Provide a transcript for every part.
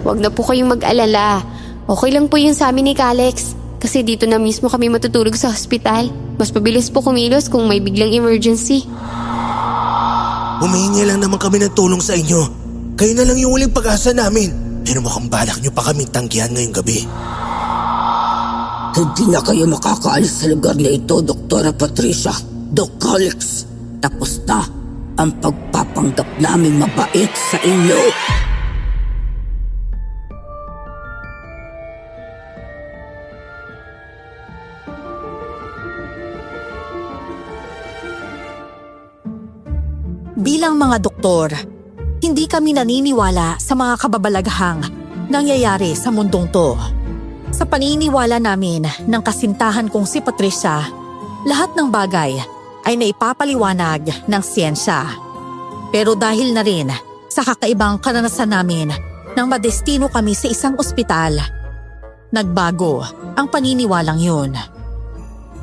Huwag na po kayong mag-alala. Okay lang po yun sa amin ni Kalex. Kasi dito na mismo kami matutulog sa hospital. Mas mabilis po kumilos kung may biglang emergency. Humihingi lang naman kami ng tulong sa inyo. Kayo na lang yung huling pag-asa namin. Pero mukhang balak nyo pa kaming tanggihan ngayong gabi. Hindi na kayo makakaalis sa lugar na ito, Doktora Patricia. Doc Kalex, tapos na ang pagpapanggap namin mabait sa inyo. Bilang mga doktor, hindi kami naniniwala sa mga kababalaghang nangyayari sa mundong to. Sa paniniwala namin ng kasintahan kong si Patricia, lahat ng bagay ay naipapaliwanag ng siyensya. Pero dahil na rin sa kakaibang karanasan namin nang madestino kami sa isang ospital, nagbago ang paniniwalang yun.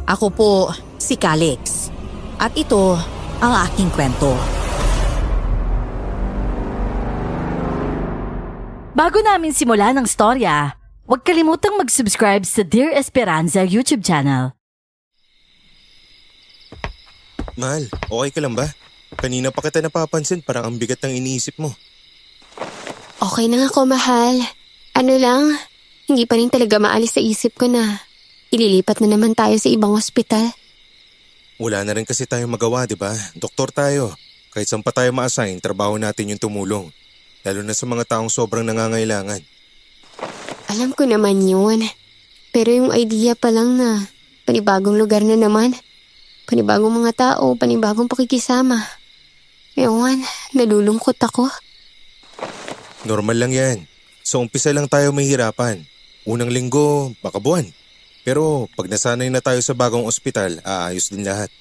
Ako po si Kalex at ito ang aking kwento. Bago namin simulan ang storya, huwag kalimutang mag-subscribe sa Dear Esperanza YouTube channel. Mahal, okay ka lang ba? Kanina pa kita napapansin, parang ang bigat ng iniisip mo. Okay na ako, mahal. Ano lang, hindi pa rin talaga maalis sa isip ko na ililipat na naman tayo sa ibang ospital. Wala na rin kasi tayong magawa, di ba? Doktor tayo. Kahit saan pa tayo ma-assign, trabaho natin yung tumulong. Lalo na sa mga taong sobrang nangangailangan. Alam ko naman yun. Pero yung idea pa lang na panibagong lugar na naman. Panibagong mga tao, panibagong pakikisama. Ewan, nalulungkot ako. Normal lang yan. Sa umpisa lang tayo mahirapan. Unang linggo, baka buwan. Pero pag nasanay na tayo sa bagong ospital, aayos din lahat.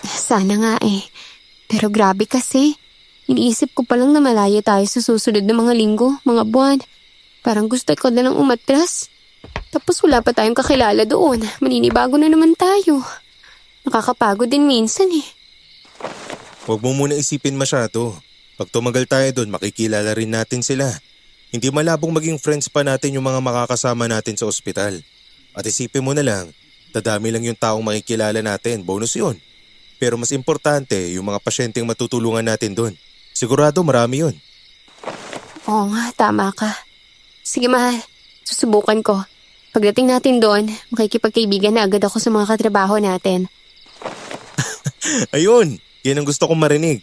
Sana nga eh. Pero grabe kasi. Iniisip ko pa lang na malayo tayo sa susunod na mga linggo, mga buwan. Parang gusto ko na lang umatras. Tapos wala pa tayong kakilala doon. Maninibago na naman tayo. Nakakapagod din minsan eh. Huwag mo muna isipin masyado. Pag tumagal tayo doon, makikilala rin natin sila. Hindi malabong maging friends pa natin yung mga makakasama natin sa ospital. At isipin mo na lang, dadami lang yung taong makikilala natin, bonus yun. Pero mas importante, yung mga pasyenteng matutulungan natin doon. Sigurado marami yun. Oo nga, tama ka. Sige mahal, susubukan ko. Pagdating natin doon, makikipagkaibigan na agad ako sa mga katrabaho natin. Ayun, yan ang gusto kong marinig.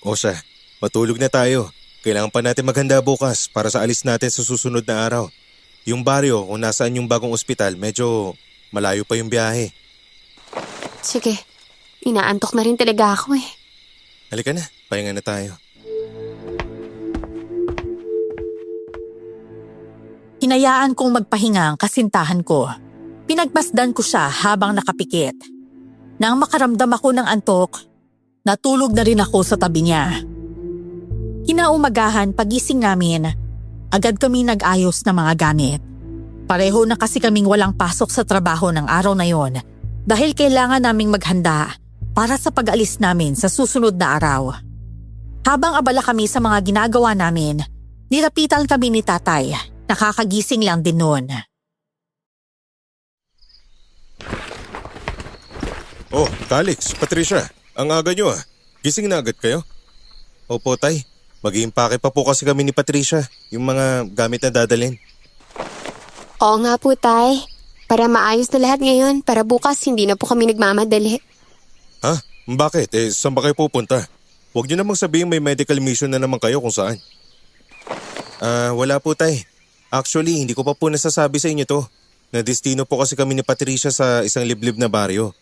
O siya, matulog na tayo. Kailangan pa natin maghanda bukas para sa alis natin sa susunod na araw. Yung baryo, kung nasaan yung bagong ospital, medyo malayo pa yung biyahe. Sige, inaantok na rin talaga ako eh. Halika na, pahinga na tayo. Hinayaan kong magpahinga ang kasintahan ko. Pinagmasdan ko siya habang nakapikit. Nang makaramdam ako ng antok, natulog na rin ako sa tabi niya. Kinaumagahan pagising namin, agad kami nag-ayos ng mga gamit. Pareho na kasi kaming walang pasok sa trabaho ng araw na yon dahil kailangan naming maghanda para sa pag-alis namin sa susunod na araw. Habang abala kami sa mga ginagawa namin, nilapitan kami ni tatay. Nakakagising lang din noon. Oh, Kalex, Patricia, ang aga nyo ah. Gising na agad kayo? Opo tay, mag-iimpake pa po kasi kami ni Patricia, yung mga gamit na dadalhin. Oo nga po tay, para maayos na lahat ngayon, para bukas hindi na po kami nagmamadali. Ha? Bakit? Saan ba kayo pupunta? Huwag nyo namang sabihin may medical mission na naman kayo kung saan. Wala po tay. Actually, hindi ko pa po nasasabi sa inyo to. Na-destino po kasi kami ni Patricia sa isang liblib na baryo.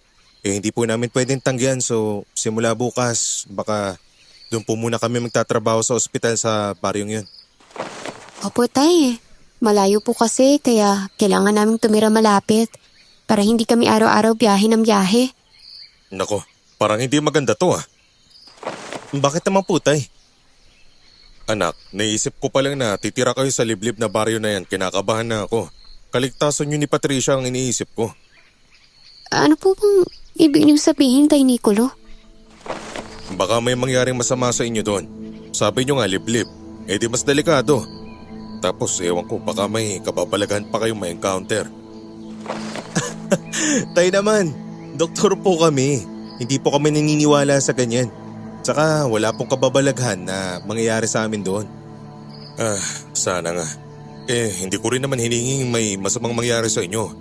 Hindi po namin pwedeng tanggihan so simula bukas baka doon po muna kami magtatrabaho sa ospital sa baryong yun. Opo tay, malayo po kasi kaya kailangan naming tumira malapit para hindi kami araw-araw biyahe ng biyahe. Nako, parang hindi maganda to ah. Bakit naman po tay? Anak, naisip ko pa lang na titira kayo sa liblib na baryo na yan, kinakabahan na ako. Kaligtasan nyo ni Patricia ang iniisip ko. Ano po bang ibig niyo sabihin, Tay Nicolo? Baka may mangyaring masama sa inyo doon. Sabi nyo nga liblib, di mas delikado. Tapos ewan ko, baka may kababalaghan pa kayong ma-encounter. Tay naman, doktor po kami. Hindi po kami naniniwala sa ganyan. Tsaka wala pong kababalaghan na mangyayari sa amin doon. Sana nga. Hindi ko rin naman hininging may masamang mangyari sa inyo.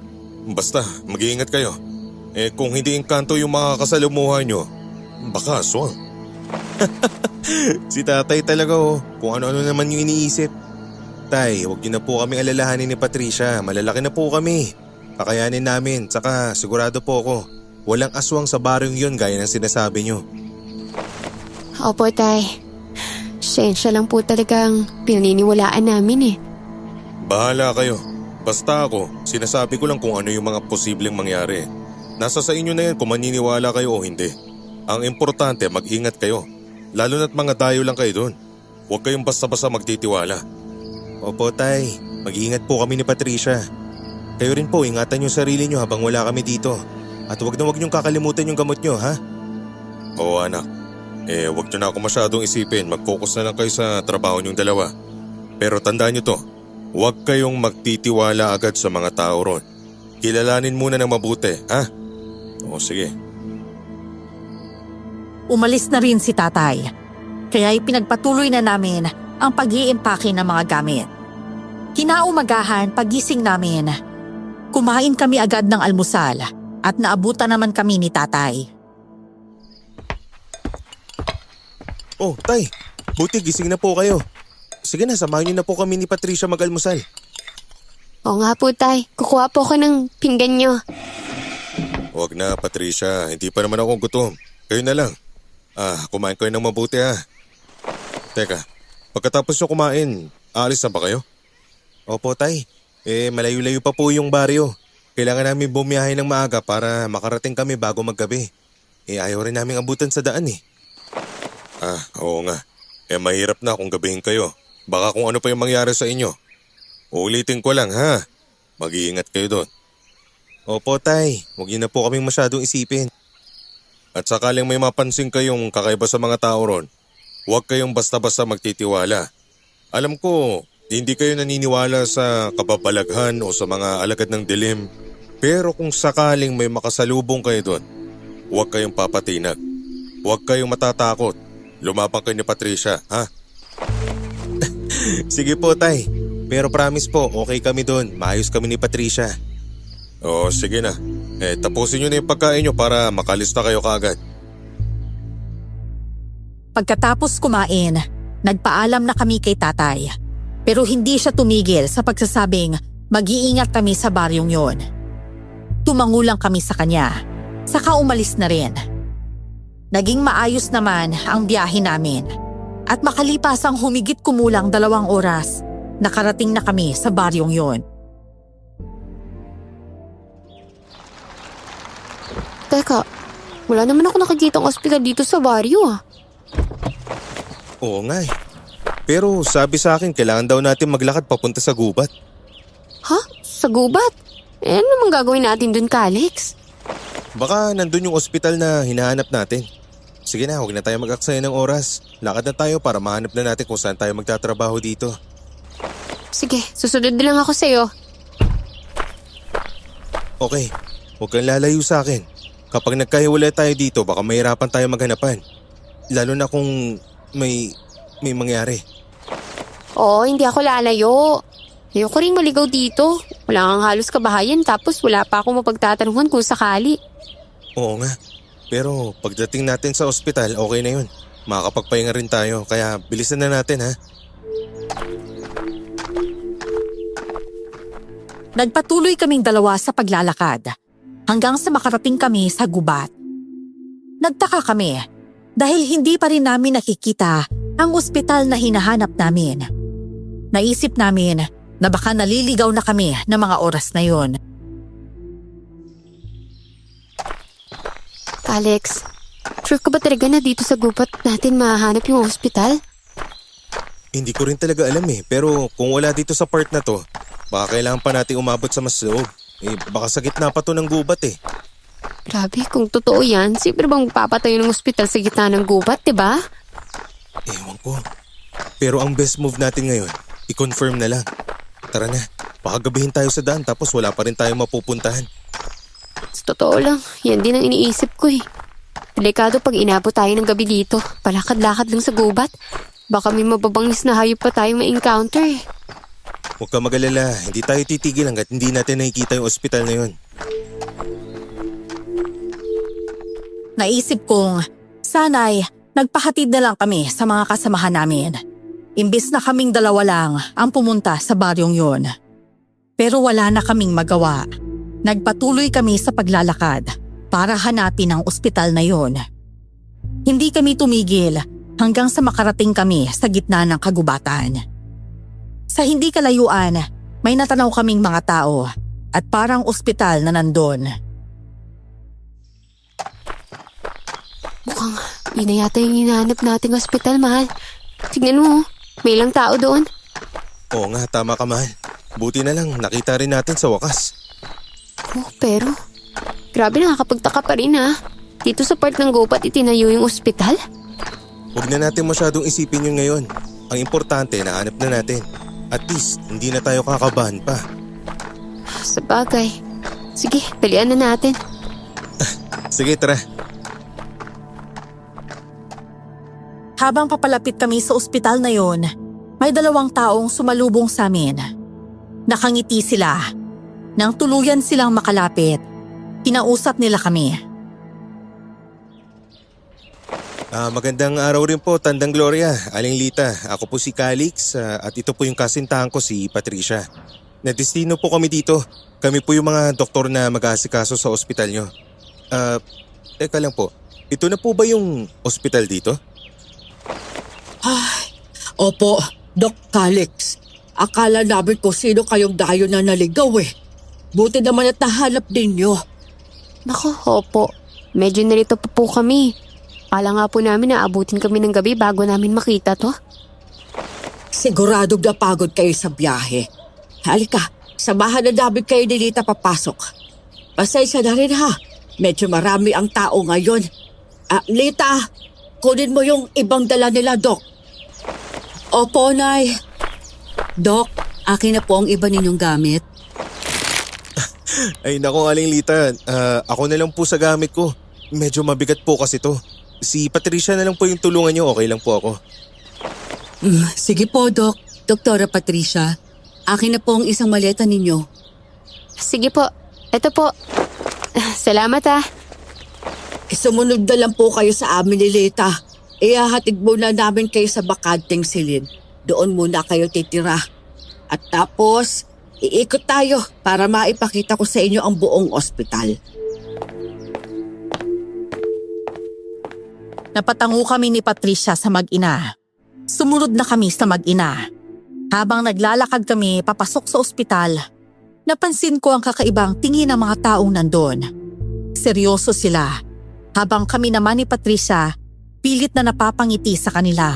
Basta, mag-iingat kayo. Kung hindi engkanto yung mga kasalumuhan nyo, baka aswang. Si tatay talaga kung ano-ano naman yung iniisip. Tay, huwag niyo na po kami alalahanin ni Patricia. Malalaki na po kami. Kakayanin namin, tsaka sigurado po ako, walang aswang sa baryong yun gaya ng sinasabi nyo. Opo, Tay. Siyensya lang po talagang pinaniniwalaan namin eh. Bahala kayo. Basta ako, sinasabi ko lang kung ano yung mga posibleng mangyari. Nasa sa inyo na yan kung maniniwala kayo o hindi. Ang importante, mag-ingat kayo. Lalo na't mga dayo lang kayo doon. Huwag kayong basta-basta magtitiwala. Opo, Tay. Mag-iingat po kami ni Patricia. Kayo rin po, ingatan yung sarili nyo habang wala kami dito. At huwag niyong kakalimutan yung gamot nyo, ha? Oo, anak. Huwag nyo na ako masyadong isipin. Mag-focus na lang kayo sa trabaho nyong dalawa. Pero tandaan nyo to, huwag kayong magtitiwala agad sa mga tao ron. Kilalanin muna ng mabuti, ha? O sige. Umalis na rin si tatay. Kaya ipinagpatuloy na namin ang pag-iimpake ng mga gamit. Kinaumagahan pagising namin, kumain kami agad ng almusal at naabutan naman kami ni tatay. Oh, Tay. Buti gising na po kayo. Sige na, samahan niyo na po kami ni Patricia mag-almusal. Oo nga po, Tay. Kukuha po ako ng pinggan nyo. Huwag na, Patricia. Hindi pa naman ako gutom. Kayo na lang. Kumain kayo ng mabuti, ha. Teka, pagkatapos nyo kumain, aalis na ba kayo? Opo, Tay. Malayo-layo pa po yung baryo. Kailangan namin bumiyahe ng maaga para makarating kami bago maggabi. Ayaw rin namin abutan sa daan eh. Oo nga. Mahirap na kung gabihin kayo. Baka kung ano pa yung mangyari sa inyo. Ulitin ko lang, ha. Mag-iingat kayo doon. Opo, Tay. Huwag niyo na po kaming masyadong isipin. At sakaling may mapansin kayong kakaiba sa mga tao ron, huwag kayong basta-basta magtitiwala. Alam ko, hindi kayo naniniwala sa kababalaghan o sa mga alagad ng dilim. Pero kung sakaling may makasalubong kayo doon, huwag kayong papatinag. Huwag kayong matatakot. Lumapang kayo ni Patricia, ha? Sige po, Tay. Pero promise po, okay kami doon. Maayos kami ni Patricia. Oo, sige na. Tapusin nyo na yung pagkain nyo para makalista kayo kaagad. Pagkatapos kumain, nagpaalam na kami kay tatay. Pero hindi siya tumigil sa pagsasabing mag-iingat kami sa baryong yon. Tumangulang kami sa kanya, saka umalis na rin. Naging maayos naman ang biyahe namin. At makalipas ang humigit kumulang 2 oras, nakarating na kami sa baryong yon. Teka, wala naman ako nakikitang ospital dito sa baryo ah. Oo nga eh. Pero sabi sa akin, kailangan daw natin maglakad papunta sa gubat. Ha? Sa gubat? Ano namang gagawin natin dun, Calix? Baka nandun yung ospital na hinahanap natin. Sige na, huwag na tayo mag-aksaya ng oras. Lakad na tayo para mahanap na natin kung saan tayo magtatrabaho dito. Sige, susunod na lang ako sa'yo. Okay, huwag kang lalayo sa akin. Kapag nagkahiwalay tayo dito, baka mahirapan tayo maghanapan. Lalo na kung may mangyari. Oo, hindi ako lalayo. Ayoko rin maligaw dito. Wala kang halos kabahayan tapos wala pa akong mapagtatanungan kung sakali. Oo nga. Pero pagdating natin sa ospital, okay na yun. Makakapagpahinga rin tayo, kaya bilisan na natin, ha? Nagpatuloy kaming 2 sa paglalakad hanggang sa makarating kami sa gubat. Nagtaka kami dahil hindi pa rin namin nakikita ang ospital na hinahanap namin. Naisip namin na baka naliligaw na kami ng mga oras na yun. Alex, sure ka ba talaga na dito sa gubat natin mahanap yung ospital? Hindi ko rin talaga alam eh, pero kung wala dito sa part na to, baka kailangan pa natin umabot sa mas loob. Baka sa gitna pa to ng gubat eh. Grabe, kung totoo yan, siyempre bang papatayo ng ospital sa gitna ng gubat, diba? Ewan ko. Pero ang best move natin ngayon, i-confirm na lang. Tara na, baka gabihin tayo sa daan tapos wala pa rin tayo mapupuntahan. Sa totoo lang, yan din ang iniisip ko eh. Delikado pag inabot tayo ng gabi dito. Palakad-lakad lang sa gubat. Baka may mababangis na hayop pa tayong ma-encounter eh. Huwag ka mag-alala, hindi tayo titigil hanggat hindi natin nakikita yung ospital na yun. Naisip kong sana'y nagpahatid na lang kami sa mga kasamahan namin. Imbis na kaming dalawa lang ang pumunta sa baryong yun. Pero wala na kaming magawa. Nagpatuloy kami sa paglalakad para hanapin ang ospital na yun. Hindi kami tumigil hanggang sa makarating kami sa gitna ng kagubatan. Sa hindi kalayuan, may natanaw kaming mga tao at parang ospital na nandun. Mukhang yun na yata yung hinahanap nating ospital, mahal. Tignan mo, may ilang tao doon. Oo nga, tama ka mahal. Buti na lang, nakita rin natin sa wakas. Oh, pero grabe, nakakapagtaka pa rin ha. Dito sa part ng gubat itinayo yung ospital. Huwag na natin masyadong isipin yun ngayon. Ang importante, nahanap na natin. At least, hindi na tayo kakabahan pa. Sa bagay. Sige, dalian na natin. Sige, tara. Habang papalapit kami sa ospital na yon, may 2 taong sumalubong sa amin. Nakangiti sila. Nang tuluyan silang makalapit, kinausap nila kami. Magandang araw rin po, Tandang Gloria, Aling Lita. Ako po si Calix at ito po yung kasintahan ko, si Patricia. Nadestino po kami dito. Kami po yung mga doktor na mag-aasikaso sa ospital nyo. Teka lang po, ito na po ba yung ospital dito? Ay, opo, Doc Calix. Akala namin kung sino kayong dayo na naligaw eh. Buti naman at nahanap ninyo. Nako, opo. Medyo narito pa po kami. Akala nga po namin na abutin kami ng gabi bago namin makita to. Siguradong napagod kayo sa biyahe. Halika, samahan na namin kayo ni Lita papasok. Pasensya na rin ha. Medyo marami ang tao ngayon. Lita, kunin mo yung ibang dala nila, Doc. Opo, Nay. Doc, akin na po ang iba ninyong gamit. Ay nako, Aling Lita, ako na lang po sa gamit ko. Medyo mabigat po kasi to. Si Patricia na lang po yung tulungan niyo, okay lang po ako. Sige po, Doc. Doktora Patricia, akin na po ang isang maleta ninyo. Sige po, eto po. Salamat ha. Sumunod na lang po kayo sa amin ni Lita. Ihahatid muna namin kayo sa bakanteng silid. Doon muna kayo titira. At tapos, iikot tayo para maipakita ko sa inyo ang buong ospital. Napatango kami ni Patricia sa mag-ina. Sumunod na kami sa mag-ina. Habang naglalakad kami papasok sa ospital, napansin ko ang kakaibang tingin ng mga taong nandun. Seryoso sila. Habang kami naman ni Patricia, pilit na napapangiti sa kanila.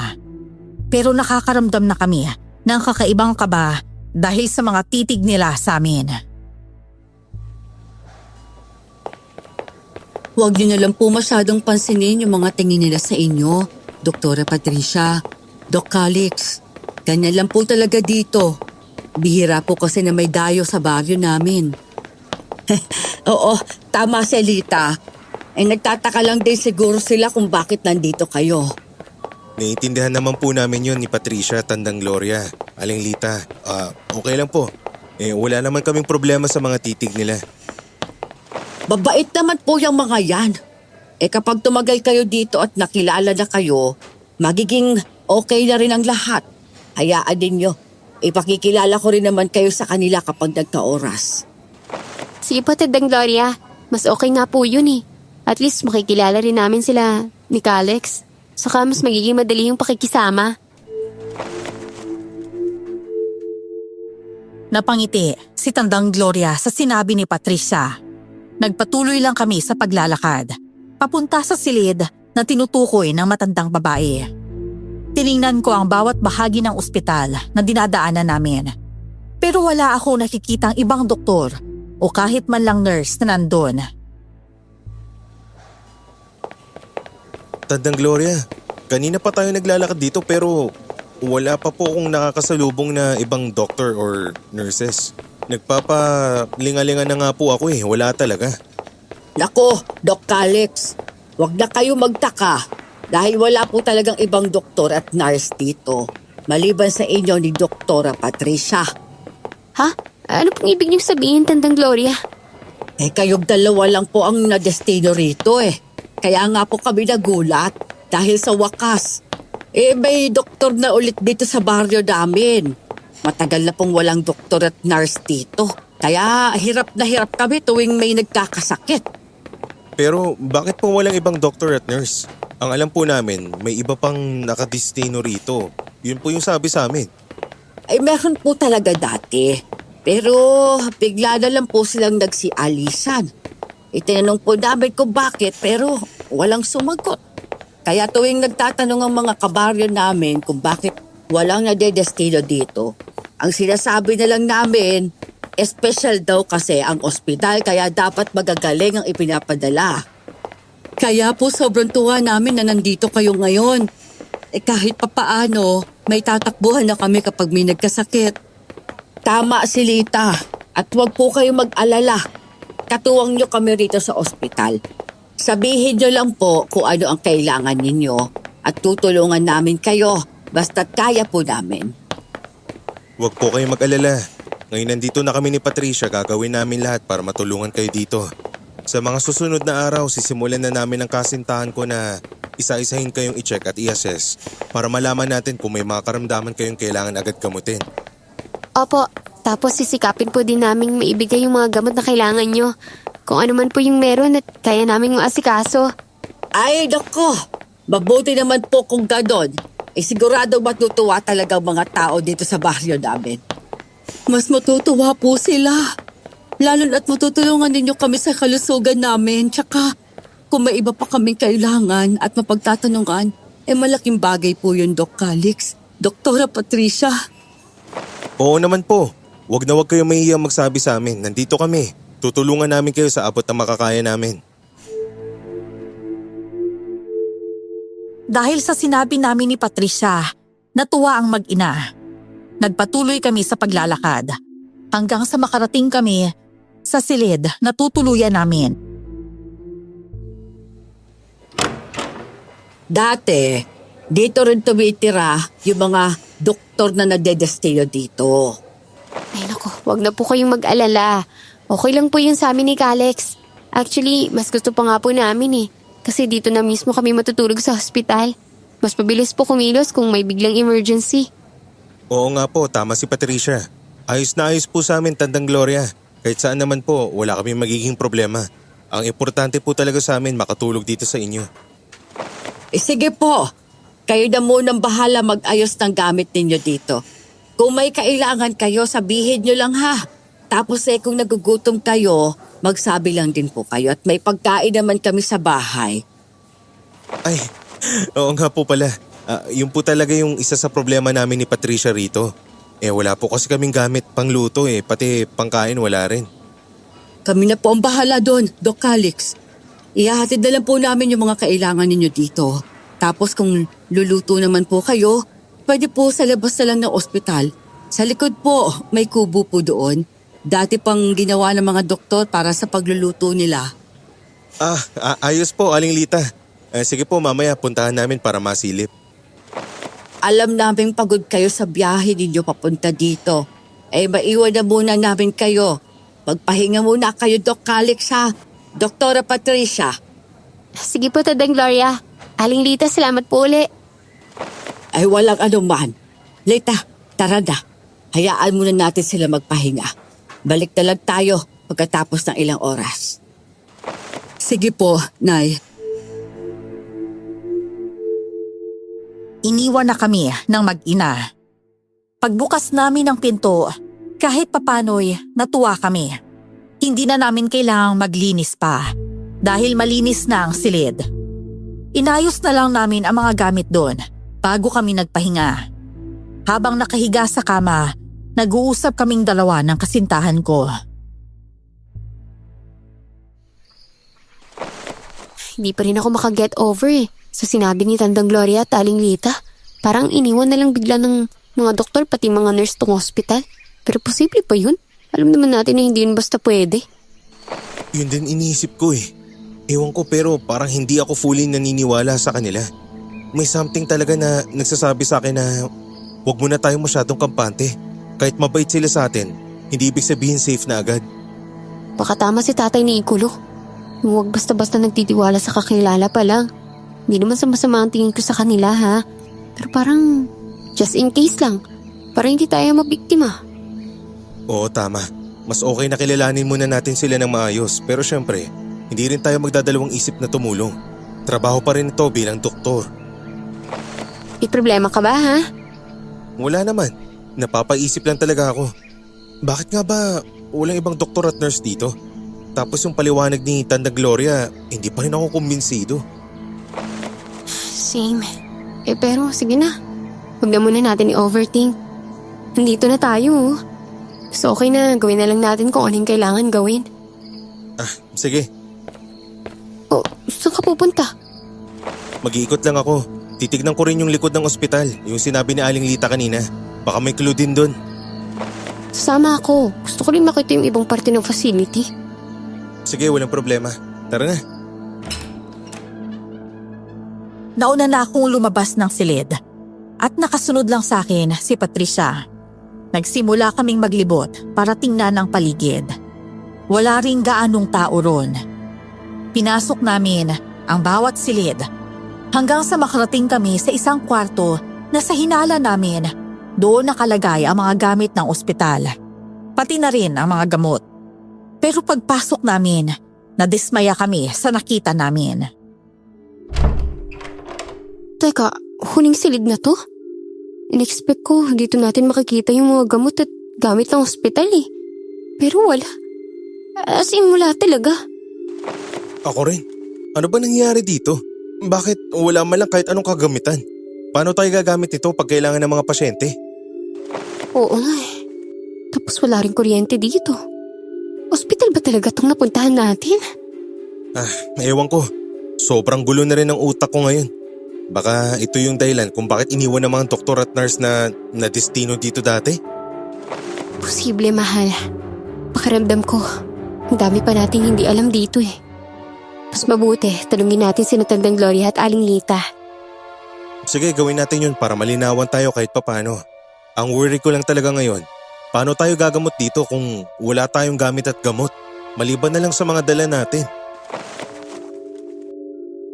Pero nakakaramdam na kami ng kakaibang kaba dahil sa mga titig nila sa amin. Huwag niyo na lang po masyadong pansinin yung mga tingin nila sa inyo, Doktora Patricia, Doc Calix. Ganyan lang po talaga dito. Bihira po kasi na may dayo sa baryo namin. Oo, tama si Lita. Nagtataka lang din siguro sila kung bakit nandito kayo. Naiintindihan naman po namin yun ni Patricia, Tandang Gloria, Aling Lita. Okay lang po. Wala naman kaming problema sa mga titig nila. Babait naman po yung mga yan. Kapag tumagal kayo dito at nakilala na kayo, magiging okay na rin ang lahat. Hayaan ninyo. Ipakikilala ko rin naman kayo sa kanila kapag nagka-oras. Sige po, Tandang Gloria. Mas okay nga po yun eh. At least makikilala rin namin sila ni Calix. Saka mas magiging madali yung pakikisama. Napangiti si Tandang Gloria sa sinabi ni Patricia. Nagpatuloy lang kami sa paglalakad, papunta sa silid na tinutukoy ng matandang babae. Tiningnan ko ang bawat bahagi ng ospital na dinadaanan namin. Pero wala ako nakikitang ibang doktor o kahit man lang nurse na nandun. Tandang Gloria, kanina pa tayo naglalakad dito pero Wala pa po akong nakakasalubong na ibang doctor or nurses. Nagpapalingalingan na nga po ako wala talaga. Nako, Doc Calix, wag na kayo magtaka dahil wala po talagang ibang doktor at nurse dito. Maliban sa inyo ni Doktora Patricia. Ha? Ano pong ibig niyong sabihin, Tandang Gloria? Kayong dalawa lang po ang nadestino rito Kaya nga po kami nagulat dahil sa wakas. May doktor na ulit dito sa baryo namin. Matagal na pong walang doktor at nurse dito. Kaya hirap na hirap kami tuwing may nagkakasakit. Pero bakit po walang ibang doctor at nurse? Ang alam po namin, may iba pang nakadestino rito. Yun po yung sabi sa amin. Meron po talaga dati. Pero bigla na lang po silang nagsialisan. Itinanong po namin kung bakit pero walang sumagot. Kaya tuwing nagtatanong ang mga kabaryo namin kung bakit walang nadedestino dito, ang sinasabi na lang namin, special daw kasi ang ospital kaya dapat magagaling ang ipinapadala. Kaya po sobrang tuwa namin na nandito kayo ngayon. Kahit papaano, may tatakbuhan na kami kapag may nagkasakit. Tama si Lita at huwag po kayo mag-alala. Katuwang nyo kami rito sa ospital. Sabihin nyo lang po kung ano ang kailangan ninyo at tutulungan namin kayo basta't kaya po namin. Huwag po kayong mag-alala. Ngayon nandito na kami ni Patricia, gagawin namin lahat para matulungan kayo dito. Sa mga susunod na araw, sisimulan na namin ang kasintahan ko na isa-isahin kayong i-check at i-assess para malaman natin kung may mga karamdaman kayong kailangan agad gamutin. Opo, tapos sisikapin po din naming maibigay yung mga gamot na kailangan nyo. Kung ano man po yung meron at kaya naming maasikaso. Ay, nako! Mabuti naman po kung ganon. Sigurado matutuwa talaga ang mga tao dito sa baryo namin. Mas matutuwa po sila. Lalo na't matutulungan ninyo kami sa kalusugan namin. Tsaka kung may iba pa kaming kailangan at mapagtatanungan, malaking bagay po yun, Doc Calix. Doktora Patricia. Oo naman po. Huwag na huwag kayong mahihiyang magsabi sa amin. Nandito kami. Tutulungan namin kayo sa abot na makakaya namin. Dahil sa sinabi namin ni Patricia, natuwa ang mag-ina. Nagpatuloy kami sa paglalakad hanggang sa makarating kami sa silid na tutuluyan namin. Dati, dito rin tumitira yung mga doktor na nadedestino dito. Ay nako, wag na po kayong mag-alala. Okay lang po yun sa amin ni Calix. Actually, mas gusto pa nga po namin Kasi dito na mismo kami matutulog sa hospital. Mas mabilis po kumilos kung may biglang emergency. Oo nga po, tama si Patricia. Ayos na ayos po sa amin, Tandang Gloria. Kahit saan naman po, wala kami magiging problema. Ang importante po talaga sa amin makatulog dito sa inyo. Sige po, kayo na munang bahala mag-ayos ng gamit ninyo dito. Kung may kailangan kayo, sabihin nyo lang ha. Tapos kung nagugutom kayo, magsabi lang din po kayo at may pagkain naman kami sa bahay. Ay, oo nga po pala. Yun po talaga yung isa sa problema namin ni Patricia rito. Wala po kasi kaming gamit pangluto pati pangkain wala rin. Kami na po ang bahala doon, Doc Calix. Ihahatid na lang po namin yung mga kailangan ninyo dito. Tapos kung luluto naman po kayo, pwede po sa labas na lang ng ospital. Sa likod po, may kubo po doon. Dati pang ginawa ng mga doktor para sa pagluluto nila. Ayos po, Aling Lita. Sige po, mamaya puntahan namin para masilip. Alam naming pagod kayo sa biyahe ninyo papunta dito. Maiwan na muna namin kayo. Magpahinga muna kayo, Doc Calix ha. Doktora Patricia. Sige po, Tandang Gloria. Aling Lita, salamat po uli. Walang anuman. Lita, tara na. Hayaan muna natin sila magpahinga. Balik na lang tayo pagkatapos ng ilang oras. Sige po, Nay. Iniwan na kami ng mag-ina. Pagbukas namin ng pinto, kahit papano'y natuwa kami. Hindi na namin kailangang maglinis pa dahil malinis na ang silid. Inayos na lang namin ang mga gamit doon bago kami nagpahinga. Habang nakahiga sa kama, nag-uusap kaming dalawa ng kasintahan ko. Hindi pa rin ako makaget over sa sinabi ni Tandang Gloria at Aling Lita. Parang iniwan na lang bigla ng mga doktor pati mga nurse tong hospital. Pero posible pa yun? Alam naman natin na hindi yun basta pwede. Yun din iniisip ko eh. Ewan ko pero parang hindi ako fully naniniwala sa kanila. May something talaga na nagsasabi sa akin na huwag muna tayo masyadong kampante. Kahit mabait sila sa atin, hindi ibig sabihin safe na agad. Baka tama si tatay ni Ikulo. Yung huwag basta-basta nagtitiwala sa kakilala pa lang. Hindi naman sama-sama ang tingin ko sa kanila ha. Pero parang just in case lang. Para hindi tayo mabiktima. Oo, tama. Mas okay na kilalanin muna natin sila ng maayos. Pero syempre, hindi rin tayo magdadalawang isip na tumulong. Trabaho pa rin ito bilang doktor. May problema ka ba ha? Wala naman. Napapaisip lang talaga ako. Bakit nga ba walang ibang doktor at nurse dito? Tapos yung paliwanag ni Tanda Gloria, hindi pa rin ako kumbinsido. Same. Pero sige na. Huwag na muna natin i-overthink. Nandito na tayo. So okay na, gawin na lang natin kung anong kailangan gawin. Sige. Oh, saan ka pupunta? Mag-iikot lang ako. Titignan ko rin yung likod ng ospital, yung sinabi ni Aling Lita kanina. Baka may clue din doon. Sasama ako. Gusto ko rin makita yung ibang parte ng facility. Sige, walang problema. Tara na. Nauna na akong lumabas ng silid at nakasunod lang sa akin si Patricia. Nagsimula kaming maglibot para tingnan ang paligid. Wala ring gaanong tao ron. Pinasok namin ang bawat silid hanggang sa makarating kami sa isang kwarto na sa hinala namin doon nakalagay ang mga gamit ng ospital, pati na rin ang mga gamot. Pero pagpasok namin, nadismaya kami sa nakita namin. Teka, huling silid na to? In-expect ko dito natin makikita yung mga gamot at gamit ng ospital eh. Pero wala. As in wala talaga. Ako rin. Ano ba nangyari dito? Bakit wala man lang kahit anong kagamitan? Paano tayo gagamit ito pag kailangan ng mga pasyente? Oo nga eh. Tapos wala rin kuryente dito. Ospital ba talaga itong napuntahan natin? Ewan ko. Sobrang gulo na rin ang utak ko ngayon. Baka ito yung dahilan kung bakit iniwan ng mga doktor at nurse na destino dito dati? Posible, mahal. Pakiramdam ko, ang dami pa nating hindi alam dito eh. Mas mabuti, tanungin natin si Tandang Gloria at Aling Lita. Sige, gawin natin yun para malinawan tayo kahit papano. Ang worry ko lang talaga ngayon, paano tayo gagamot dito kung wala tayong gamit at gamot? Maliban na lang sa mga dala natin.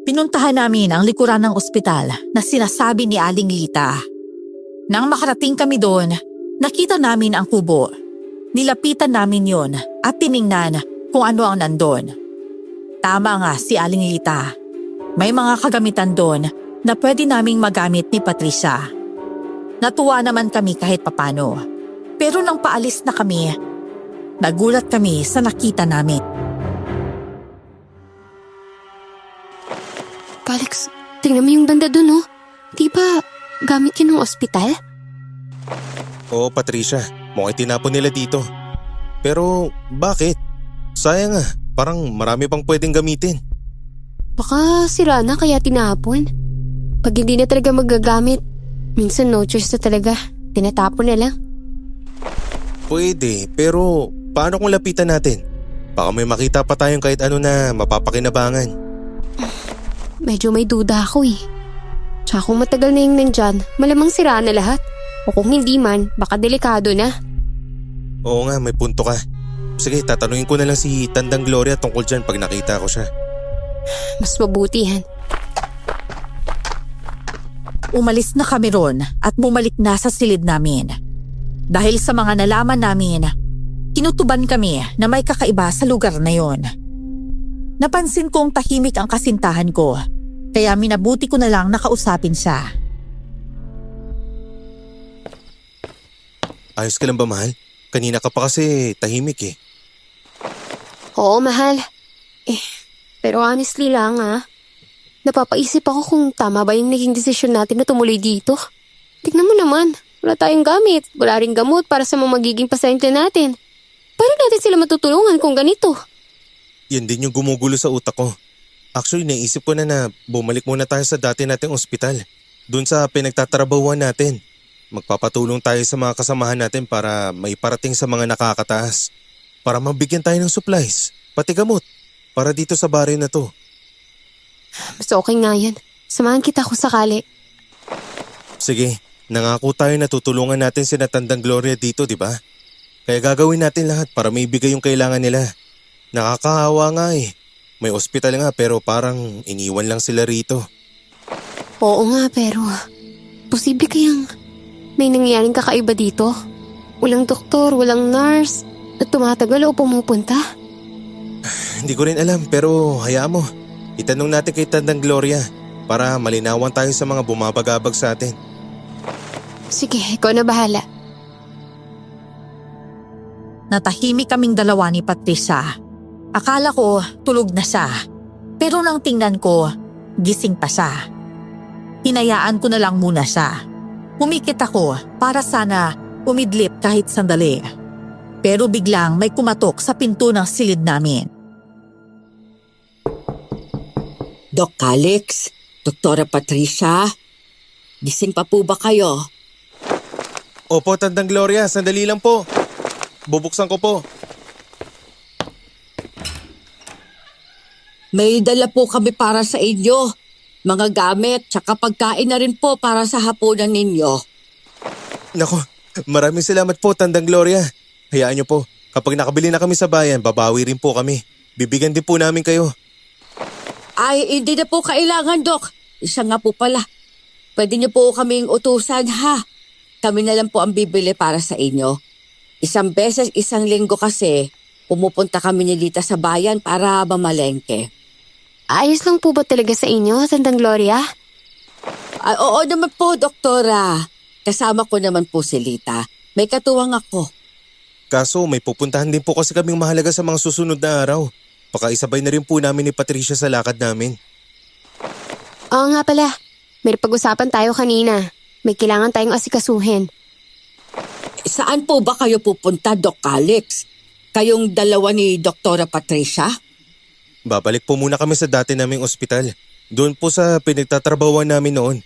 Pinuntahan namin ang likuran ng ospital na sinasabi ni Aling Lita. Nang makarating kami doon, nakita namin ang kubo. Nilapitan namin yon at tiningnan kung ano ang nandun. Tama nga si Aling Lita. May mga kagamitan doon na pwede naming magamit ni Patricia. Natuwa naman kami kahit papano. Pero nang paalis na kami, nagulat kami sa nakita namin. Alex, tingnan mo yung banda dun oh. Di ba gamit yun ng ospital? Oo, Patricia. Mukhang tinapon nila dito. Pero bakit? Sayang ah. Parang marami pang pwedeng gamitin. Baka sira na kaya tinapon. Pag hindi na talaga magagamit, minsan no choice na talaga. Tinatapon na lang. Pwede, pero paano kung lapitan natin? Baka may makita pa tayong kahit ano na mapapakinabangan. Medyo may duda ako eh. Tsaka kung matagal na yung nandyan, malamang sira na lahat. O kung hindi man, baka delikado na. Oo nga, may punto ka. Sige, tatanungin ko na lang si Tandang Gloria tungkol dyan pag nakita ko siya. Mas mabuti yan. Umalis na kami ron at bumalik na sa silid namin. Dahil sa mga nalaman namin, kinutuban kami na may kakaiba sa lugar na yon. Napansin kong tahimik ang kasintahan ko, kaya minabuti ko na lang nakausapin siya. Ayos ka lang ba, mahal? Kanina ka pa kasi tahimik eh. Oo, mahal. Pero honestly lang napapaisip ako kung tama ba yung naging desisyon natin na tumuloy dito. Tignan mo naman, wala tayong gamit, wala ring gamot para sa mga magiging pasyente natin. Paano natin sila matutulungan kung ganito? Yan din yung gumugulo sa utak ko. Actually, naisip ko na bumalik muna tayo sa dati nating ospital. Doon sa pinagtatrabahuan natin. Magpapatulong tayo sa mga kasamahan natin para maiparating sa mga nakakataas. Para mabigyan tayo ng supplies, pati gamot, para dito sa baryo na to. Mas okay nga yan. Samahan kita kung sakali. Sige, nangako tayo na tutulungan natin si Tandang Gloria dito, di ba? Kaya gagawin natin lahat para maibigay yung kailangan nila. Nakakahawa nga eh. May ospital nga pero parang iniwan lang sila rito. Oo nga, pero posible kayang may nangyaring kakaiba dito? Walang doktor, walang nurse, at tumatagal o pumupunta? Hindi ko rin alam pero hayaan mo. Itanong natin kay Tandang Gloria para malinawan tayo sa mga bumabagabag sa atin. Sige, ikaw na bahala. Natahimik kaming dalawa ni Patricia. Akala ko tulog na siya. Pero nang tingnan ko, gising pa siya. Hinayaan ko na lang muna siya. Humikit ako para sana umidlip kahit sandali. Pero biglang may kumatok sa pinto ng silid namin. Doc Alex, Doktora Patricia, gising pa po ba kayo? Opo, Tandang Gloria, sandali lang po. Bubuksan ko po. May dala po kami para sa inyo. Mga gamit, tsaka pagkain na rin po para sa hapunan ninyo. Nako, maraming salamat po, Tandang Gloria. Hayaan niyo po, kapag nakabili na kami sa bayan, babawi rin po kami. Bibigyan din po namin kayo. Ay, hindi na po kailangan, Doc. Isa nga po pala. Pwede niyo po kaming utusan, ha? Kami na lang po ang bibili para sa inyo. Isang beses, isang linggo kasi, pumupunta kami ni Lita sa bayan para mamalengke. Ayos lang po ba talaga sa inyo, Tandang Gloria? Ay, oo naman po, Doktora. Kasama ko naman po si Lita. May katuwang ako. Kaso may pupuntahan din po kasi kaming mahalaga sa mga susunod na araw. Baka isabay na rin po namin ni Patricia sa lakad namin. Oo nga pala, may pag-usapan tayo kanina. May kailangan tayong asikasuhin. Saan po ba kayo pupunta, Doc Alex? Kayong dalawa ni Doktora Patricia? Babalik po muna kami sa dati naming ospital. Doon po sa pinagtatrabahuan namin noon.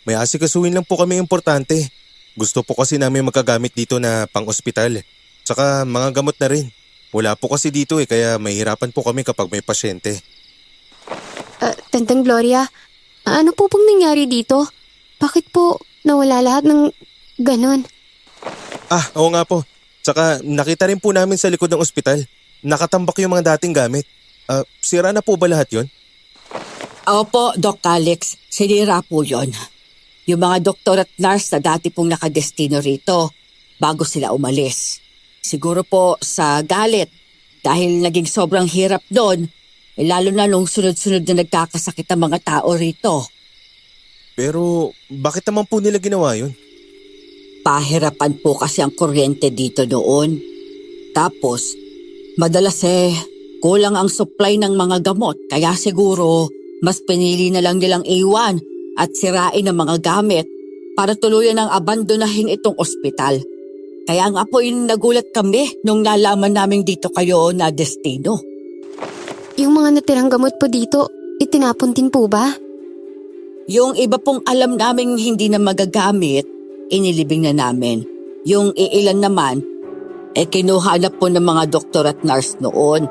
May asikasuhin lang po kami importante. Gusto po kasi namin magkagamit dito na pang-ospital. Tsaka mga gamot na rin. Wala po kasi dito kaya mahirapan po kami kapag may pasyente. Tandang Gloria, ano po pong nangyari dito? Bakit po nawala lahat ng ganon? Oo nga po. Tsaka nakita rin po namin sa likod ng ospital. Nakatambak yung mga dating gamit. Sira na po ba lahat yon? Opo, Doc Alex. Sinira po yon. Yung mga doktor at nurse na dati pong nakadestino rito bago sila umalis. Siguro po sa galit dahil naging sobrang hirap doon, lalo na nung sunod-sunod na nagkakasakit ang mga tao rito. Pero bakit naman po nila ginawa yun? Pahirapan po kasi ang kuryente dito noon. Tapos, madalas kulang ang supply ng mga gamot kaya siguro mas pinili na lang nilang iwan at sirain ang mga gamit para tuluyan ang abandonahin itong ospital. Kaya nga po nagulat kami nung nalaman namin dito kayo na destino. Yung mga natirang gamot po dito, itinapon din po ba? Yung iba pong alam naming hindi na magagamit, inilibing na namin. Yung iilan naman, kinuha na po ng mga doktor at nurse noon.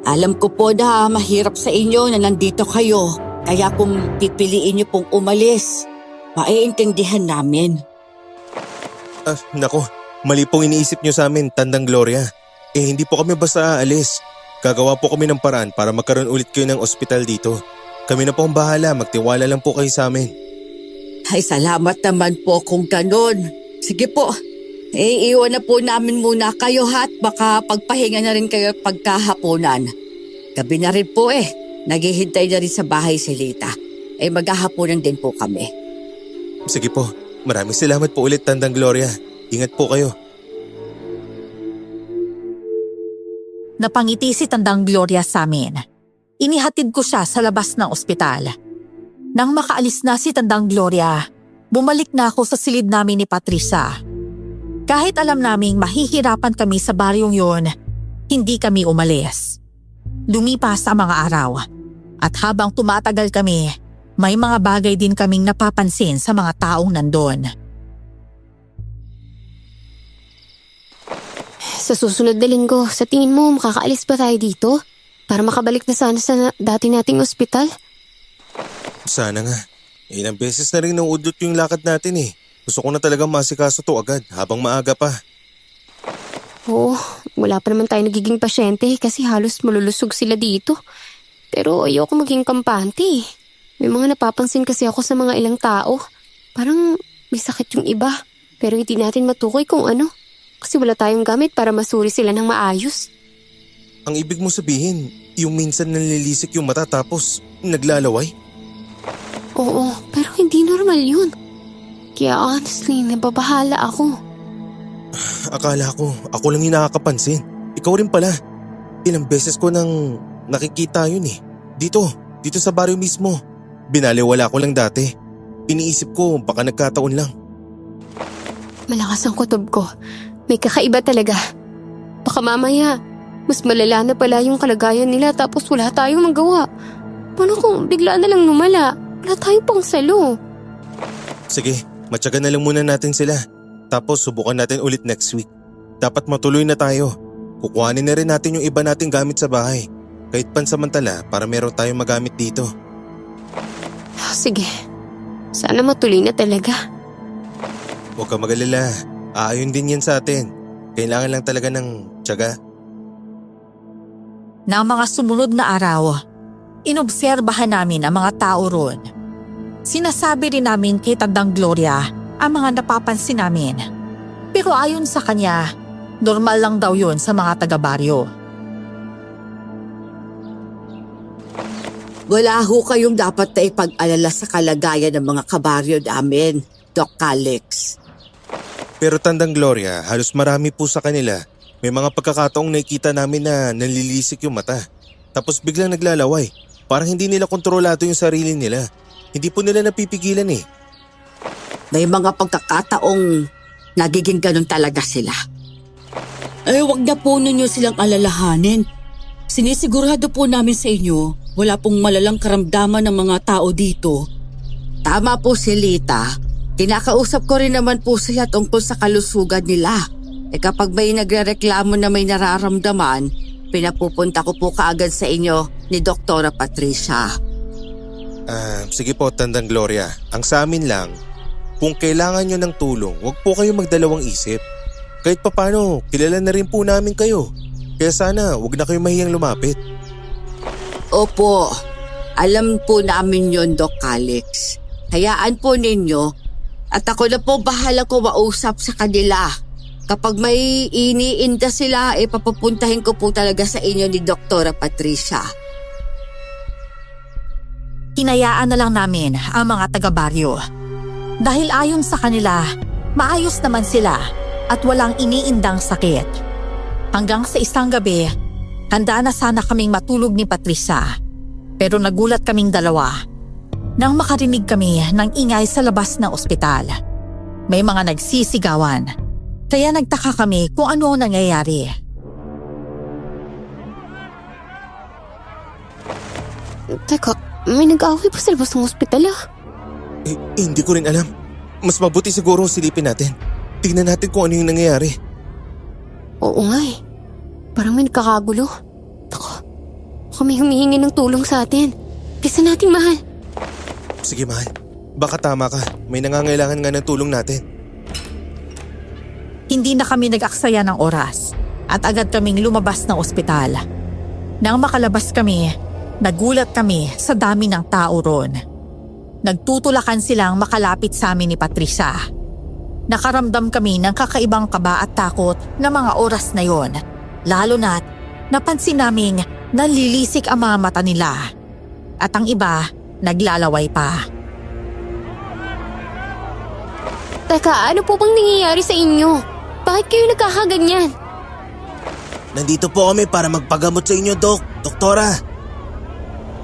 Alam ko po na mahirap sa inyo na nandito kayo, kaya kung pipiliin niyo pong umalis, maiintindihan namin. Nako, mali pong iniisip niyo sa amin, Tandang Gloria. Hindi po kami basta aalis. Gagawa po kami ng paraan para magkaroon ulit kayo ng ospital dito. Kami na po ang bahala, magtiwala lang po kayo sa amin. Ay, salamat naman po kung ganon. Sige po, iiwan na po namin muna kayo at baka pagpahinga na rin kayo pagkahaponan. Gabi na rin po naghihintay na rin sa bahay si Lita. Maghahaponan din po kami. Sige po, maraming salamat po ulit, Tandang Gloria. Ingat po kayo. Napangiti si Tandang Gloria sa amin. Inihatid ko siya sa labas ng ospital. Nang makaalis na si Tandang Gloria, bumalik na ako sa silid namin ni Patricia. Kahit alam naming mahihirapan kami sa baryong yon, hindi kami umalis. Lumipas ang mga araw at habang tumatagal kami, May mga bagay din kaming napapansin sa mga taong nandun. Sa susunod na linggo, sa tingin mo makakaalis ba tayo dito? Para makabalik na sana sa dati nating ospital? Sana nga. Ilang beses na rin nauudot yung lakad natin eh. Gusto ko na talagang masikaso to agad habang maaga pa. Oo, wala pa naman tayo nagiging pasyente kasi halos malulusog sila dito. Pero ayoko maging kampante eh. May mga napapansin kasi ako sa mga ilang tao. Parang may sakit yung iba. Pero hindi natin matukoy kung ano. Kasi wala tayong gamit para masuri sila ng maayos. Ang ibig mo sabihin, yung minsan nalilisik yung mata tapos naglalaway? Oo, pero hindi normal yun. Kaya honestly, nababahala ako. Akala ko, ako lang yung nakakapansin. Ikaw rin pala. Ilang beses ko nang nakikita yun eh. Dito sa baryo mismo. Binaliwala ko lang dati. Iniisip ko baka nagkataon lang. Malakas ang kutob ko. May kakaiba talaga. Baka mamaya, mas malala na pala yung kalagayan nila tapos wala tayong magawa. Paano kung bigla na lang lumala? Wala tayong pangsalo. Sige, matyaga na lang muna natin sila. Tapos subukan natin ulit next week. Dapat matuloy na tayo. Kukuhanin na rin natin yung iba nating gamit sa bahay. Kahit pansamantala para meron tayong magamit dito. Sige, sana matuloy na talaga. Huwag ka mag-alala. Aayon din yan sa atin. Kailangan lang talaga ng tiyaga. Nang mga sumunod na araw, inobserbahan namin ang mga tao roon. Sinasabi rin namin kay Tandang Gloria ang mga napapansin namin. Pero ayon sa kanya, normal lang daw yun sa mga taga-baryo. Wala ho kayong dapat na ipag-alala sa kalagayan ng mga kabaryo namin, Doc Calix. Pero Tandang Gloria, halos marami po sa kanila. May mga pagkakataong nakikita namin na nalilisik yung mata. Tapos biglang naglalaway. Parang hindi nila kontrolado yung sarili nila. Hindi po nila napipigilan eh. May mga pagkakataong nagiging ganun talaga sila. Ay, wag na po ninyo silang alalahanin. Sinisigurado po namin sa inyo, wala pong malalang karamdaman ng mga tao dito. Tama po si Lita. Kinakausap ko rin naman po sila tungkol sa kalusugan nila. Kapag may nagrereklamo na may nararamdaman, pinapupunta ko po kaagad sa inyo ni Doktora Patricia. Sige po, Tandang Gloria. Ang sa amin lang, kung kailangan nyo ng tulong, huwag po kayo magdalawang isip. Kahit papano, kilala na rin po namin kayo. Kaya sana, huwag na kayo mahiyang lumapit. Opo, alam po namin yon, Doc Calix. Hayaan po ninyo at ako na po bahala ko mausap sa kanila. Kapag may iniinda sila, papapuntahin ko po talaga sa inyo ni Doktora Patricia. Hinayaan na lang namin ang mga taga-baryo. Dahil ayon sa kanila, maayos naman sila at walang iniindang sakit. Hanggang sa isang gabi, handa na sana kaming matulog ni Patricia. Pero nagulat kaming dalawa nang makarinig kami ng ingay sa labas ng ospital. May mga nagsisigawan, kaya nagtaka kami kung ano ang nangyayari. Teka, may nag-aaway pa sa labas ng ospital ah. Hindi ko rin alam. Mas mabuti siguro silipin natin. Tingnan natin kung ano yung nangyayari. Oo nga eh. Parang may nagkakagulo. Ako, baka may humihingi ng tulong sa atin. Bisa natin, mahal. Sige, mahal. Baka tama ka. May nangangailangan nga ng tulong natin. Hindi na kami nag-aksaya ng oras at agad kaming lumabas ng ospital. Nang makalabas kami, nagulat kami sa dami ng tao roon. Nagtutulakan silang makalapit sa amin ni Patricia. Nakaramdam kami ng kakaibang kaba at takot na mga oras na yon. Lalo na't napansin naming nalilisik ang mga mata nila. At ang iba, naglalaway pa. Teka, ano po bang nangyayari sa inyo? Bakit kayo nagkakaganyan? Nandito po kami para magpagamot sa inyo, Doktora.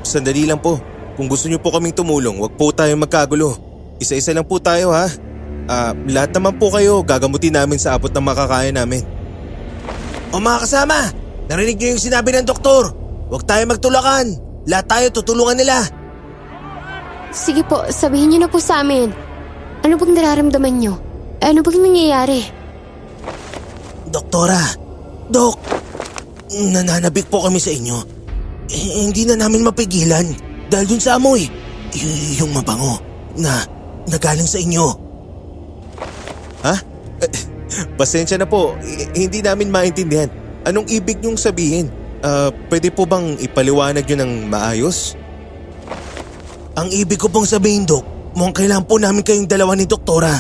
Sandali lang po. Kung gusto niyo po kaming tumulong, wag po tayong magkagulo. Isa-isa lang po tayo, ha? Lahat naman po kayo gagamutin namin sa abot ng makakaya namin. O mga kasama, narinig niyo yung sinabi ng doktor. Huwag tayo magtulakan. Lahat tayo tutulungan nila. Sige po, sabihin niyo na po sa amin. Ano bang nararamdaman niyo? Ano bang nangyayari? Doktora, Dok, nananabik po kami sa inyo. Hindi na namin mapigilan dahil dun sa amoy. Yung mabango na nagaling sa inyo. Ha? Pasensya na po, hindi namin maintindihan. Anong ibig niyong sabihin? Pwede po bang ipaliwanag yun ng maayos? Ang ibig ko pong sabihin, Dok, mukhang kailangan po namin kayong dalawa ni Doktora.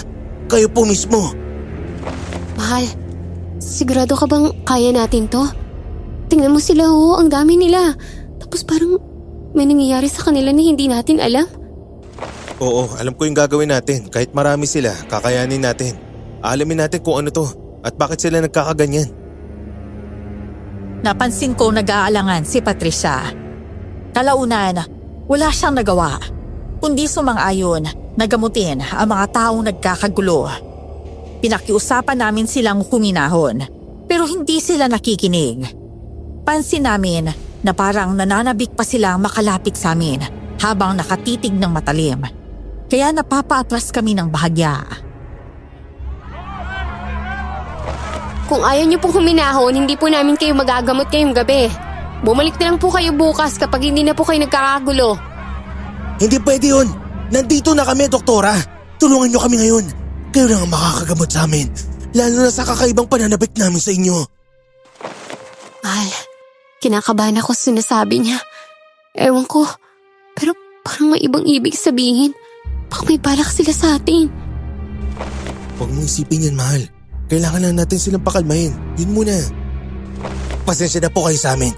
Kayo po mismo. Mahal, sigurado ka bang kaya natin to? Tingnan mo sila ang dami nila. Tapos parang may nangyayari sa kanila na hindi natin alam. Oo, alam ko yung gagawin natin. Kahit marami sila, kakayanin natin. Alamin natin kung ano to at bakit sila nagkakaganyan. Napansin ko nag-aalangan si Patricia. Kalaunan, wala siyang nagawa, kundi sumang-ayon na gamutin ang mga taong nagkakagulo. Pinakiusapan namin silang huminahon, pero hindi sila nakikinig. Pansin namin na parang nananabik pa silang makalapit sa amin habang nakatitig ng matalim. Kaya napapaatras kami ng bahagya. Kung ayaw niyo pong huminahon, hindi po namin kayo magagamot ngayong gabi. Bumalik na lang po kayo bukas kapag hindi na po kayo nagkakagulo. Hindi pwede yun. Nandito na kami, Doktora. Tulungan niyo kami ngayon. Kayo lang ang makakagamot sa amin. Lalo na sa kakaibang pananabik namin sa inyo. Mahal, kinakabahan ako sa sinasabi niya. Ewan ko, pero parang may ibang ibig sabihin. Baka may balak sila sa atin. Huwag mong isipin yan, mahal. Kailangan lang natin silang pakalmahin. Yun muna. Pasensya na po kayo sa amin.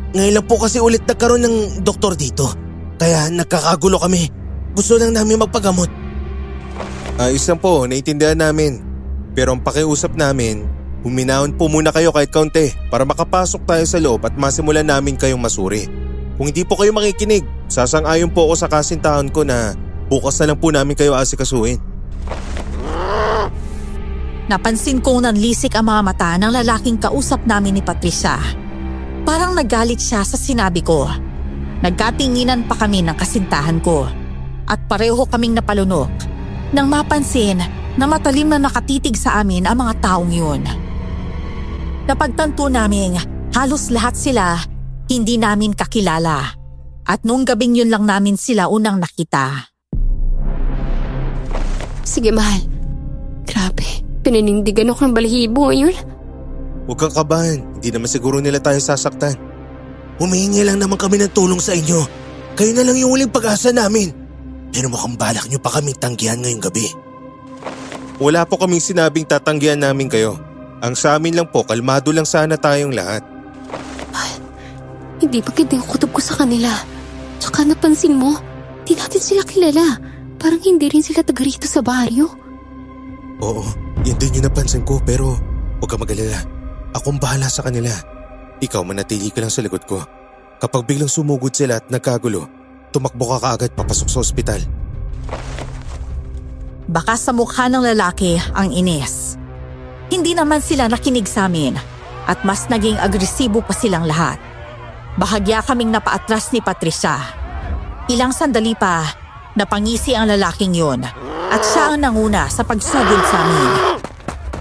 Ngayon lang po kasi ulit nagkaroon ng doktor dito. Kaya nagkakagulo kami. Gusto lang namin magpagamot. Ayos lang po, naiintindihan namin. Pero ang pakiusap namin, huminahon po muna kayo kahit kaunti para makapasok tayo sa loob at masimulan namin kayong masuri. Kung hindi po kayo makikinig, sasang-ayon po ako sa kasintahan ko na bukas na lang po namin kayo asikasuhin. Napansin kong nanlisik ang mga mata ng lalaking kausap namin ni Patricia. Parang nagalit siya sa sinabi ko. Nagkatinginan pa kami ng kasintahan ko at pareho kaming napalunok nang mapansin na matalim na nakatitig sa amin ang mga taong yun. Napagtanto namin halos lahat sila hindi namin kakilala at noong gabing yun lang namin sila unang nakita. Sige, mahal. Grabe, pinanindigan ako ng balahibo yun. Huwag kang kabahan, hindi naman siguro nila tayo sasaktan. Humihingi lang naman kami ng tulong sa inyo. Kayo na lang yung huling pag-asa namin. Pero mukhang balak nyo pa kami tanggihan ngayong gabi. Wala po kaming sinabing tatanggihan namin kayo. Ang sa amin lang po, kalmado lang sana tayong lahat. Hindi ba ganda yung kutob ko sa kanila? Tsaka napansin mo, di natin sila kilala. Parang hindi rin sila taga rito sa baryo. Oo, yun din yung napansin ko pero huwag ka mag-alala. Akong bahala sa kanila. Ikaw manatili ka lang sa likod ko. Kapag biglang sumugod sila at nagkagulo, tumakbo ka kaagad papasok sa ospital. Baka sa mukha ng lalaki ang inis. Hindi naman sila nakinig sa amin at mas naging agresibo pa silang lahat. Bahagya kaming napaatras ni Patricia. Ilang sandali pa, napangisi ang lalaking yun at siya ang nanguna sa pagsugod sa amin.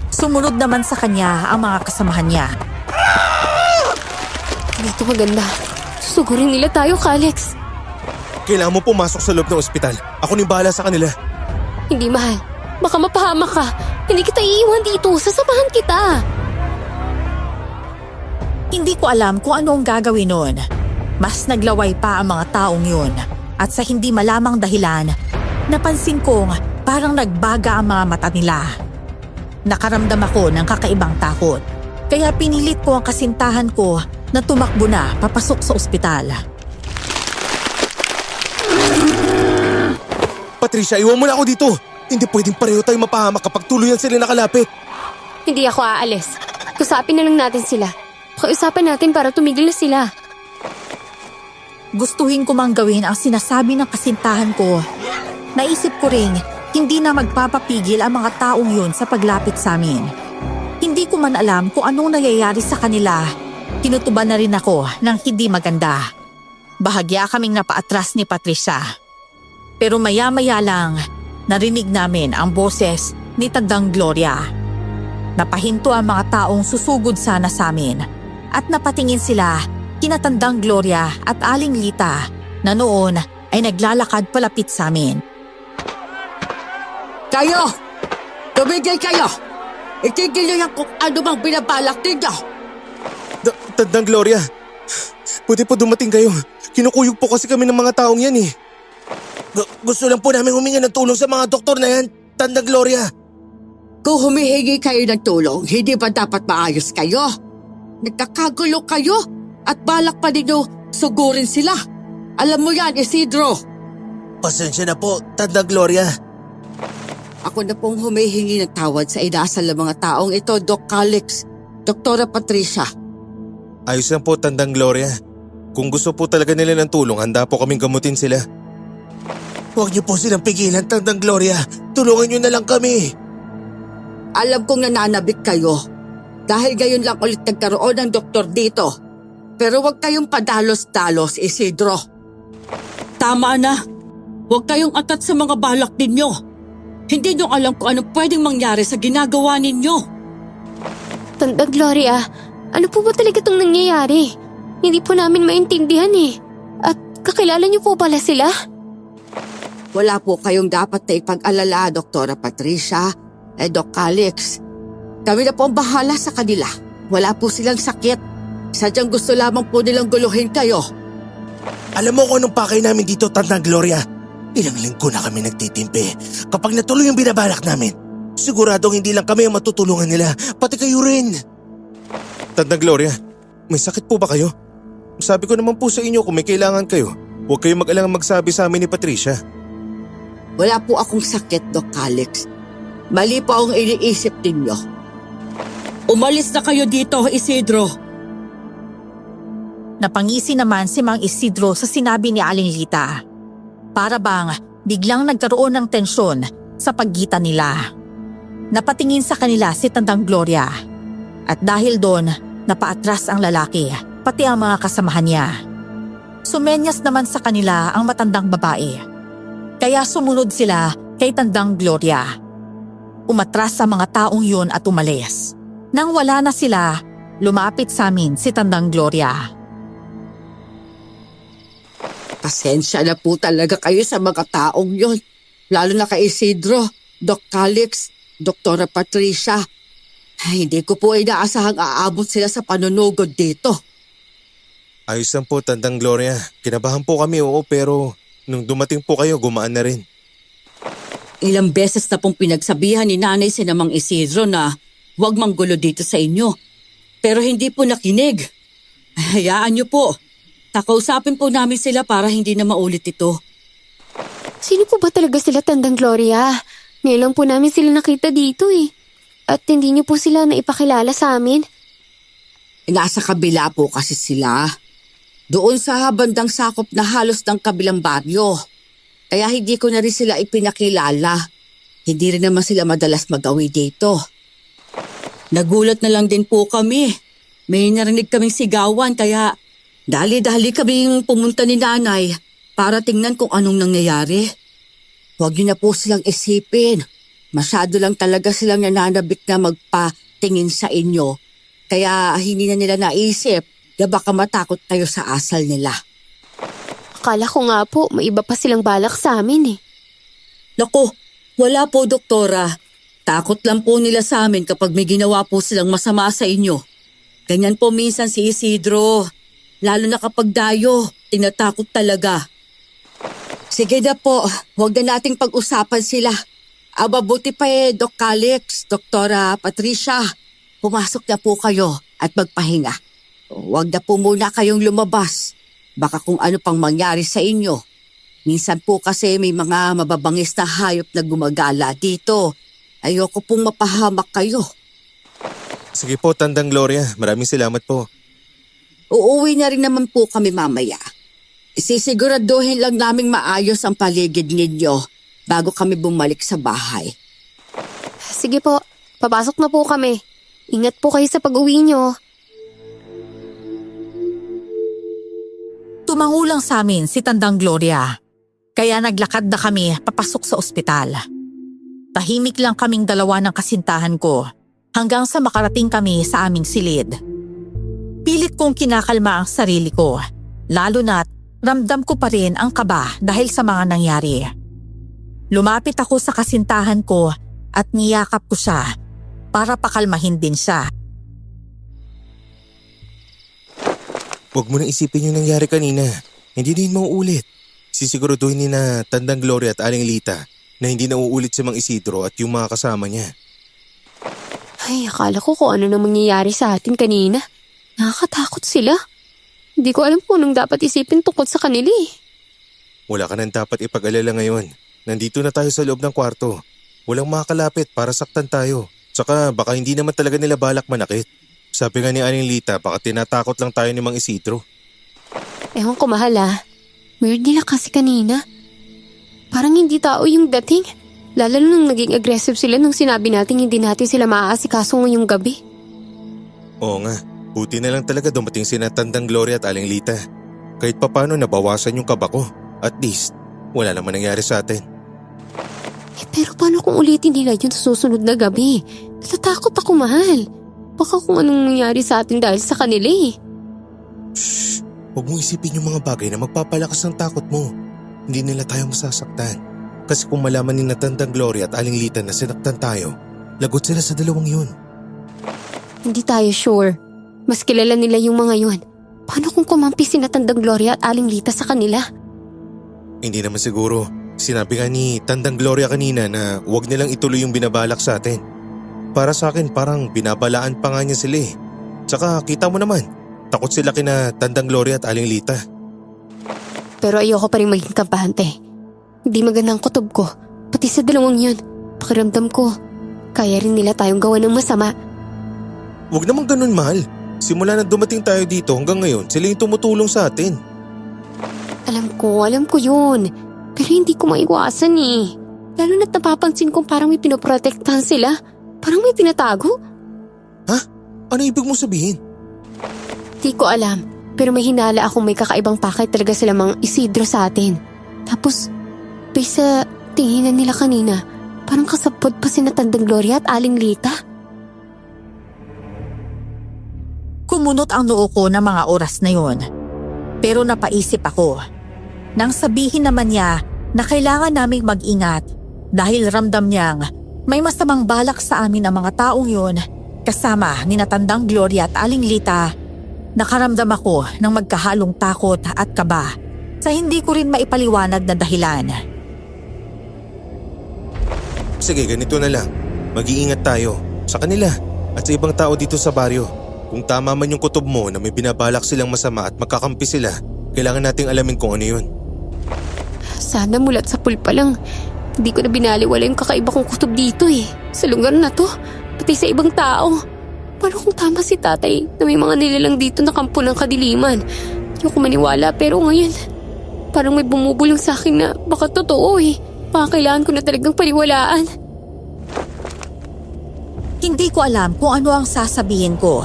Sumunod naman sa kanya ang mga kasamahan niya. Dito maganda. Susugurin nila tayo, Kalex. Kailangan mo pumasok sa loob ng ospital. Ako nang bahala sa kanila. Hindi, mahal. Baka mapahamak ka. Hindi kita iiwan dito. Sasamahan kita. Hindi ko alam kung ano ang gagawin nun. Mas naglaway pa ang mga taong yun. At sa hindi malamang dahilan, napansin kong parang nagbaga ang mga mata nila. Nakaramdam ako ng kakaibang takot. Kaya pinilit ko ang kasintahan ko na tumakbo na papasok sa ospital. Patricia, iwan mo na ako dito. Hindi pwedeng pareho tayo mapahamak kapag tuluyan sila nakalapit. Hindi ako aalis. Kusapin na lang natin sila. Pakiusapan natin para tumigil na sila. Gustuhin ko mang gawin ang sinasabi ng kasintahan ko. Naisip ko ring hindi na magpapapigil ang mga taong yun sa paglapit sa amin. Hindi ko man alam kung anong nangyayari sa kanila. Tinutuban na rin ako ng hindi maganda. Bahagya kaming napaatras ni Patricia. Pero maya-maya lang, narinig namin ang boses ni Tandang Gloria. Napahinto ang mga taong susugod sana sa amin at napatingin sila kina Tandang Gloria at Aling Lita na noon ay naglalakad palapit sa amin. Kayo! Tumigil kayo! Itigil niyo yan kung ano bang binabalak ninyo! Tandang Gloria, buti po dumating kayo. Kinukuyog po kasi kami ng mga taong yan eh. Gusto lang po namin humingi ng tulong sa mga doktor na yan, Tandang Gloria. Kung humihingi kayo ng tulong, hindi ba dapat maayos kayo? Nagkakagulo kayo at balak pa ninyo sugurin sila. Alam mo yan, Isidro. Pasensya na po, Tandang Gloria. Ako na pong humihingi ng tawad sa inasal ng mga taong ito, Doc Calix, Doktora Patricia. Ayos lang po, Tandang Gloria. Kung gusto po talaga nila ng tulong, handa po kaming gamutin sila. Huwag niyo po silang pigilan, Tandang Gloria. Tulungan niyo na lang kami. Alam kong nananabik kayo dahil ngayon lang ulit nagkaroon ng doktor dito. Pero huwag kayong padalos-dalos, Isidro. Tama na. Huwag kayong atat sa mga balak ninyo. Hindi nyo alam kung anong pwedeng mangyari sa ginagawa ninyo. Tandang Gloria, ano po ba talaga itong nangyayari? Hindi po namin maintindihan eh. At kakilala niyo po pala sila? Wala po kayong dapat na ipag-alala, Doktora Patricia, Doc Calix. Kami na po ang bahala sa kanila. Wala po silang sakit. Sadyang gusto lamang po nilang guluhin kayo. Alam mo kung anong pakay namin dito, Tandang Gloria? Ilang linggo na kami nagtitimpi. Kapag natuloy yung binabalak namin, siguradong hindi lang kami ang matutulungan nila, pati kayo rin. Tandang Gloria, may sakit po ba kayo? Sabi ko naman po sa inyo kung may kailangan kayo, huwag kayong mag-alangang magsabi sa amin ni Patricia. Wala po akong sakit, Doc Calix. Mali po ang iniisip ninyo. Umalis na kayo dito, Isidro. Napangisi naman si Mang Isidro sa sinabi ni Aling Lita. Para bang biglang nagkaroon ng tensyon sa pagitan nila. Napatingin sa kanila si Tandang Gloria. At dahil doon, napaatras ang lalaki, pati ang mga kasamahan niya. Sumenyas naman sa kanila ang matandang babae. Kaya sumunod sila kay Tandang Gloria. Umatras sa mga taong yun at umalis. Nang wala na sila, lumapit sa amin si Tandang Gloria. Pasensya na po talaga kayo sa mga taong yon. Lalo na kay Isidro, Doc Calix, Doktora Patricia. Ay, hindi ko po inaasahang aabot sila sa panunugod dito. Ayos lang po, Tandang Gloria. Kinabahan po kami, oo, pero nung dumating po kayo, gumaan na rin. Ilang beses na pong pinagsabihan ni Nanay si Namang Isidro na huwag manggulo dito sa inyo. Pero hindi po nakinig. Hayaan niyo po. Kakausapin po namin sila para hindi na maulit ito. Sino po ba talaga sila, Tandang Gloria? Ngayon lang po namin sila nakita dito eh. At hindi niyo po sila naipakilala sa amin. Nasa kabila po kasi sila. Doon sa bandang sakop na halos ng kabilang baryo. Kaya hindi ko na rin sila ipinakilala. Hindi rin naman sila madalas mag-awi dito. Nagulat na lang din po kami. May narinig kaming sigawan kaya dali-dali kaming pumunta ni Nanay para tingnan kung anong nangyayari. Huwag niyo na po silang isipin. Masyado lang talaga silang nananabik na magpatingin sa inyo. Kaya hindi na nila naisip na baka matakot kayo sa asal nila. Akala ko nga po, may iba pa silang balak sa amin eh. Naku, wala po, Doktora. Takot lang po nila sa amin kapag may ginawa po silang masama sa inyo. Ganyan po minsan si Isidro. Lalo na kapag dayo, tinatakot talaga. Sige na po, huwag na nating pag-usapan sila. Mabuti pa Doc Calix, Doktora Patricia. Pumasok na po kayo at magpahinga. Huwag na po muna kayong lumabas. Baka kung ano pang mangyari sa inyo. Minsan po kasi may mga mababangis na hayop na gumagala dito. Ayoko pong mapahamak kayo. Sige po, Tandang Gloria. Maraming salamat po. Uuwi na rin naman po kami mamaya. Sisiguraduhin lang naming maayos ang paligid ninyo bago kami bumalik sa bahay. Sige po, papasok na po kami. Ingat po kayo sa pag-uwi nyo. Tumangulang sa amin si Tandang Gloria. Kaya naglakad na kami papasok sa ospital. Tahimik lang kaming dalawa ng kasintahan ko hanggang sa makarating kami sa aming silid. Pilit kong kinakalma ang sarili ko, lalo na't ramdam ko pa rin ang kaba dahil sa mga nangyari. Lumapit ako sa kasintahan ko at niyakap ko siya para pakalmahin din siya. Huwag mo nang isipin yung nangyari kanina. Hindi din mauulit. Sisiguraduhin ni na Tandang Gloria at Aling Lita na hindi na uulit si Mang Isidro at yung mga kasama niya. Ay, akala ko kung ano na mangyayari sa atin kanina. Nakakatakot sila. Hindi ko alam kung anong dapat isipin tungkol sa kanila eh. Wala ka nang dapat ipag-alala ngayon. Nandito na tayo sa loob ng kwarto. Walang makakalapit para saktan tayo. Tsaka baka hindi naman talaga nila balak manakit. Sabi nga ni Aling Lita, baka tinatakot lang tayo ni Mang Isidro. Ewan ko mahal ah. Weird nila kasi kanina. Parang hindi tao yung dating. Lalo nung naging aggressive sila nung sinabi natin hindi natin sila maaasikaso ngayong gabi. Oo nga, buti na lang talaga dumating si Tandang Gloria at Aling Lita. Kahit papano nabawasan yung kaba ko. At least, wala naman nangyari sa atin. Pero paano kung ulitin nila yun sa susunod na gabi? Natatakot ako mahal. Baka kung anong nangyari sa atin dahil sa kanila eh. Shhh! Huwag mong isipin yung mga bagay na magpapalakas ng takot mo. Hindi nila tayo masasaktan. Kasi kung malaman ni Tandang Gloria at Aling Lita na sinaktan tayo, lagot sila sa dalawang yun. Hindi tayo sure. Mas kilala nila yung mga yun. Paano kung kumampi si Tandang Gloria at Aling Lita sa kanila? Hindi naman siguro. Sinabi nga ni Tandang Gloria kanina na huwag nilang ituloy yung binabalak sa atin. Para sa akin parang binabalaan pa nga niya sila eh. Tsaka kita mo naman, takot sila kina Tandang Gloria at Aling Lita. Pero ayoko pa rin maging kampante. Hindi magandang kutob ko. Pati sa dalawang yun, pakiramdam ko, kaya rin nila tayong gawa ng masama. Huwag naman ganun mahal. Simula na dumating tayo dito hanggang ngayon, sila yung tumutulong sa atin. Alam ko yun. Pero hindi ko maiwasan eh. Lalo na't napapansin kong parang may pinoprotektahan sila. Parang may tinatago. Ha? Ano ibig mong sabihin? Di ko alam. Pero may hinala akong may kakaibang pakay talaga sila Mang Isidro sa atin. Tapos, based sa tinginan nila kanina, parang kasapod pa si Tandang Gloria at Aling Lita. Kumunot ang noo ko ng mga oras na yon. Pero napaisip ako. Nang sabihin naman niya na kailangan naming mag-ingat dahil ramdam niyang may masamang balak sa amin ang mga taong yun kasama ni Tandang Gloria at Aling Lita, nakaramdam ako ng magkahalong takot at kaba sa hindi ko rin maipaliwanag na dahilan. Sige, ganito na lang. Mag-iingat tayo sa kanila at sa ibang tao dito sa baryo. Kung tama man yung kutob mo na may binabalak silang masama at magkakampi sila, kailangan nating alamin kung ano yun. Sana mulat sa pulpa lang. Hindi ko na binaliwala yung kakaiba kong kutob dito eh. Sa lugar na to, pati sa ibang tao. Paano kung tama si tatay na may mga nilalang dito na kampo ng kadiliman? Hindi ko maniwala pero ngayon, parang may bumubulong sa akin na baka totoo eh. Baka kailangan ko na talagang paniwalaan. Hindi ko alam kung ano ang sasabihin ko.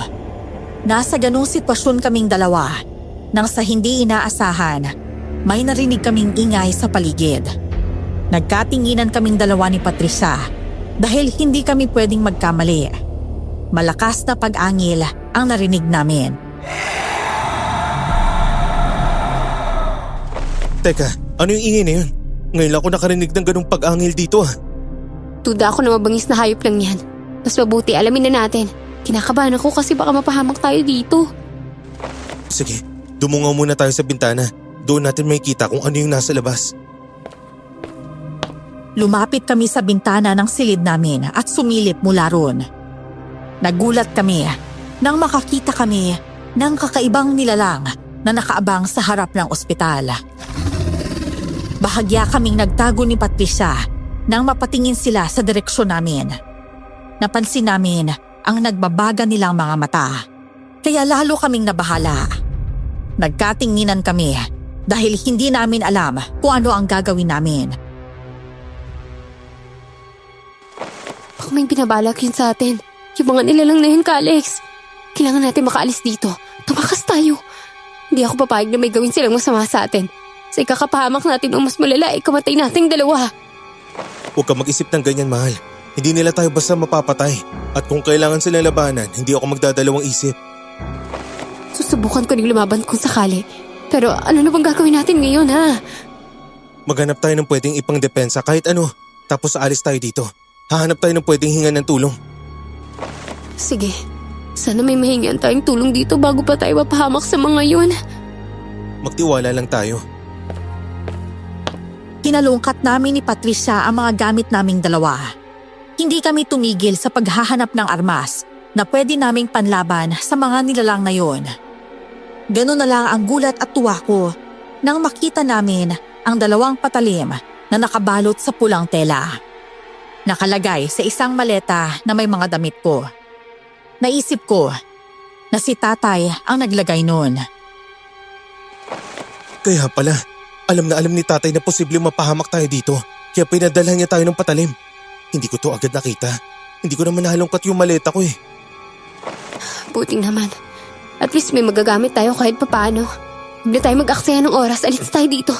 Nasa ganong sitwasyon kaming dalawa nang sa hindi inaasahan, may narinig kaming ingay sa paligid. Nagkatinginan kaming dalawa ni Patricia dahil hindi kami pwedeng magkamali. Malakas na pag-angil ang narinig namin. Teka, ano yung ingay na yun? Ngayon lang ako nakarinig ng ganung pag-angil dito ah. Tuda ako na mabangis na hayop lang yan. Mas mabuti alamin na natin. Kinakabahan ako kasi baka mapahamak tayo dito. Sige, dumungaw muna tayo sa bintana. Doon natin makikita kung ano yung nasa labas. Lumapit kami sa bintana ng silid namin at sumilip mula roon. Nagulat kami nang makakita kami ng kakaibang nilalang na nakaabang sa harap ng ospital. Bahagya kaming nagtago ni Patricia nang mapatingin sila sa direksyon namin. Napansin namin ang nagbabaga nilang mga mata, kaya lalo kaming nabahala. Nagkatinginan kami dahil hindi namin alam kung ano ang gagawin namin. Baka may binabalak yun sa atin. Yung mga nilalang na yun, Alex. Kailangan natin makaalis dito. Tumakas tayo. Hindi ako papayag na may gawin silang masama sa atin. Sa ikakapahamak natin o mas malala, ikamatay nating dalawa. Huwag ka mag-isip ng ganyan, mahal. Hindi nila tayo basta mapapatay. At kung kailangan silang labanan, hindi ako magdadalawang isip. Susubukan ko rin lumaban kung sakali. Pero ano na bang gagawin natin ngayon, ha? Maghanap tayo ng pwedeng ipang depensa kahit ano. Tapos aalis tayo dito. Hahanap tayo ng pwedeng hingan ng tulong. Sige. Sana may mahingian tayong tulong dito bago pa tayo mapahamak sa mga yun. Magtiwala lang tayo. Kinalungkat namin ni Patricia ang mga gamit naming dalawa. Hindi kami tumigil sa paghahanap ng armas na pwede naming panlaban sa mga nilalang na yon. Ganun na lang ang gulat at tuwa ko nang makita namin ang dalawang patalim na nakabalot sa pulang tela. Nakalagay sa isang maleta na may mga damit ko. Naisip ko na si tatay ang naglagay nun. Kaya pala, alam na alam ni tatay na posibleng mapahamak tayo dito. Kaya pinadalhan niya tayo ng patalim. Hindi ko to agad nakita. Hindi ko naman nahalongkat yung maleta ko eh. Buting naman. At least may magagamit tayo kahit papaano. Huwag na tayo mag-aksaya ng oras. Alis tayo dito.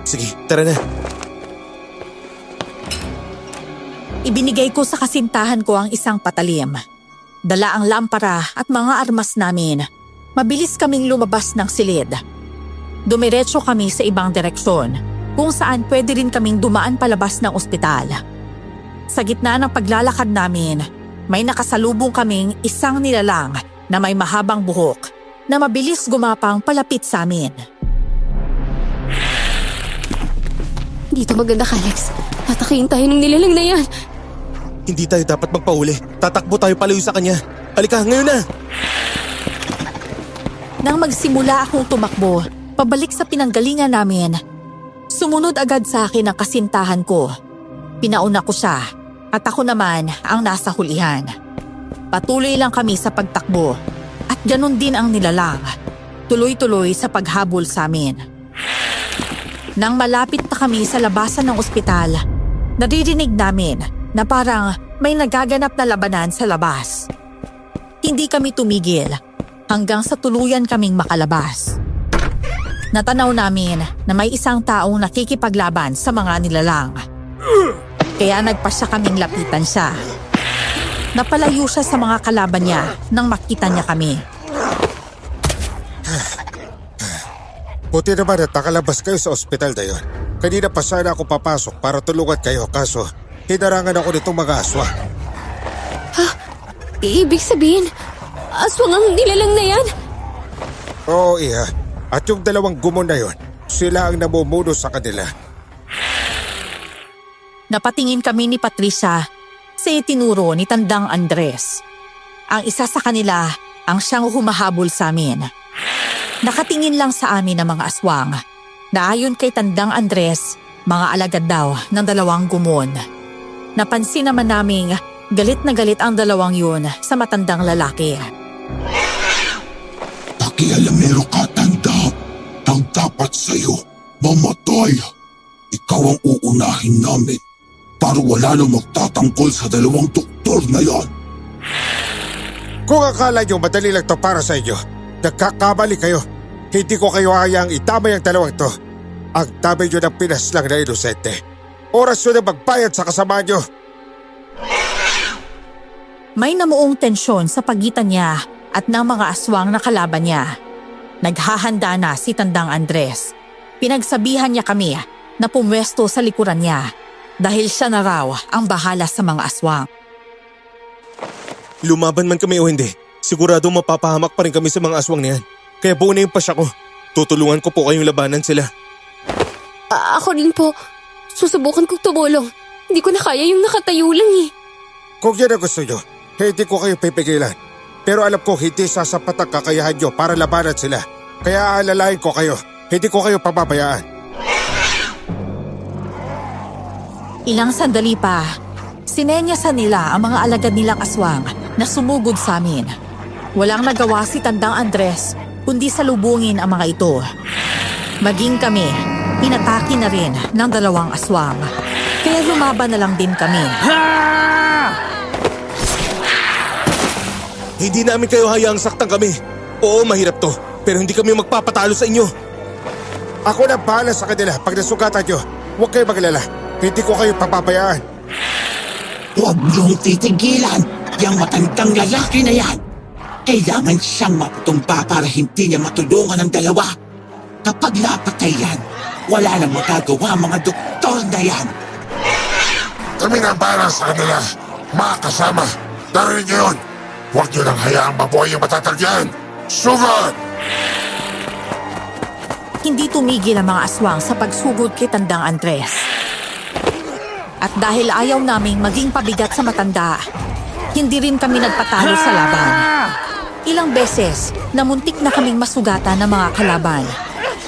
Sige, tara na. Ibinigay ko sa kasintahan ko ang isang patalim. Dala ang lampara at mga armas namin. Mabilis kaming lumabas ng silid. Dumiretso kami sa ibang direksyon, kung saan pwede rin kaming dumaan palabas ng ospital. Sa gitna ng paglalakad namin, may nakasalubong kaming isang nilalang na may mahabang buhok na mabilis gumapang palapit sa amin. Dito maganda ka, Alex. Tatakihin tayo ng nilalang na yan. Hindi tayo dapat magpahuli. Tatakbo tayo palayo sa kanya. Halika, ngayon na! Nang magsimula akong tumakbo, pabalik sa pinanggalingan namin, sumunod agad sa akin ang kasintahan ko. Pinauna ko siya at ako naman ang nasa hulihan. Patuloy lang kami sa pagtakbo at ganun din ang nilalang. Tuloy-tuloy sa paghabol sa amin. Nang malapit na kami sa labasan ng ospital, naririnig namin na parang may nagaganap na labanan sa labas. Hindi kami tumigil hanggang sa tuluyan kaming makalabas. Natanaw namin na may isang taong nakikipaglaban sa mga nilalang. Kaya nagpasya kaming lapitan siya. Napalayo siya sa mga kalaban niya nang makita niya kami. Buti naman at nakalabas kayo sa ospital na yun. Kanina pa sana ako papasok para tulungan kayo kaso hinarangan ako nitong mga aswang. Ha? Ibig sabihin, aswang ang nilalang na yan? Oo, Iha. At yung dalawang gumon na yun, sila ang namumuno sa kanila. Napatingin kami ni Patricia sa itinuro ni Tandang Andres. Ang isa sa kanila ang siyang humahabol sa amin. Nakatingin lang sa amin ang mga aswang na ayon kay Tandang Andres, mga alagad daw ng dalawang gumon. Napansin naman naming galit na galit ang dalawang yun sa matandang lalaki. Pakialamero ka, Tanda. Ang dapat sa'yo, mamatay. Ikaw ang uunahin namin para wala nang magtatanggol sa dalawang doktor na yan. Kung akala nyo madali lang to para sa inyo, nagkakamali kayo. Hindi ko kayo hayaang itama yung dalawang to. Ang dami nyo ng pinaslang na inosente. Oras nyo na magbayad sa kasama nyo. May namuong tensyon sa pagitan niya at ng mga aswang na kalaban niya. Naghahanda na si Tandang Andres. Pinagsabihan niya kami na pumwesto sa likuran niya dahil siya na raw ang bahala sa mga aswang. Lumaban man kami o hindi, sigurado mapapahamak pa rin kami sa mga aswang na yan. Kaya buo na yung pasya ko. Tutulungan ko po kayong labanan sila. Ako din po. Susubukan kong tumulong. Hindi ko na kaya yung nakatayo lang eh. Kung yan ang gusto nyo, hindi ko kayo pipigilan. Pero alam ko hindi sasapat ang kakayahan nyo para labanan sila. Kaya aalalahin ko kayo. Hindi ko kayo pababayaan. Ilang sandali pa, sinenyasan nila ang mga alagad nilang aswang na sumugod sa amin. Walang nagawa si Tandang Andres kundi salubungin ang mga ito. Maging kami, inatake na rin ng dalawang aswang. Kaya lumaban na lang din kami. Hindi namin kayo hayaang saktan kami. Oo, mahirap to. Pero hindi kami magpapatalo sa inyo. Ako na bahala sa kanila pag nasugatan nyo. Huwag kayo maglala. Hindi ko kayo papabayaan. Huwag niyong titigilan yung matandang lalaki na yan. Kailangan siyang maputumba para hindi niya matulungan ang dalawa. Kapag napatay yan, wala nang magagawa mga doktor na yan. Kami na para sa kanila, mga kasama. Darin niyo yun. Huwag niyo nang hayaang mabuhay yung matatagyan. Sugod! Hindi tumigil ang mga aswang sa pagsugod kay Tandang Andres. At dahil ayaw naming maging pabigat sa matanda, hindi rin kami nagpatalo sa laban. Ilang beses na muntik na kaming masugatan ng mga kalaban,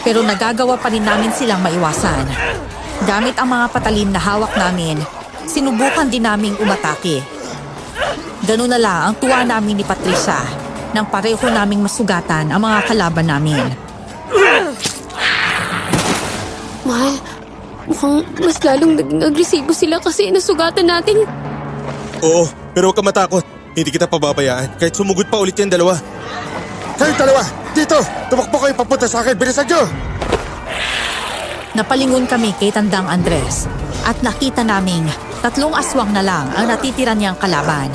pero nagagawa pa rin namin silang maiwasan. Gamit ang mga patalim na hawak namin, sinubukan din naming umatake. Ganun na lang ang tuwa namin ni Patricia nang pareho naming masugatan ang mga kalaban namin. Mahal, mukhang mas lalong naging agresibo sila kasi nasugatan natin. Oo, pero huwag ka matakot. Hindi kita pababayaan kahit sumugod pa ulit yung dalawa. Kayong dalawa, dito! Tumakbo kayo papunta sa akin, bilisan nyo! Napalingon kami kay Tandang Andres at nakita naming 3 aswang na lang ang natitira niyang kalaban.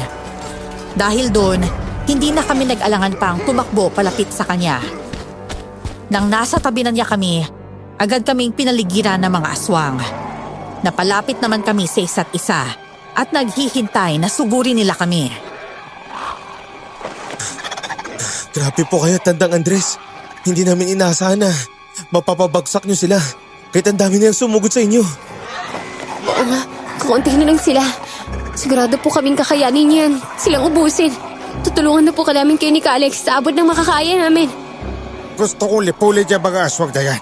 Dahil doon, hindi na kami nag-alangan pang tumakbo palapit sa kanya. Nang nasa tabi na niya kami, agad kaming pinaligiran ng mga aswang. Napalapit naman kami sa isa't isa at naghihintay na sugurin nila kami. Grabe po kayo, Tandang Andres. Hindi namin inaasahan na mapapabagsak niyo sila. Kahit ang dami nilang sumugod sa inyo. Oo nga, kaunti na lang sila. Sigurado po kaming kakayanin yan. Silang ubusin. Tutulungan na po ka namin kayo ni Ka Alex sa abot ng makakaya namin. Gusto kong lipulin yung mga aswang na yan.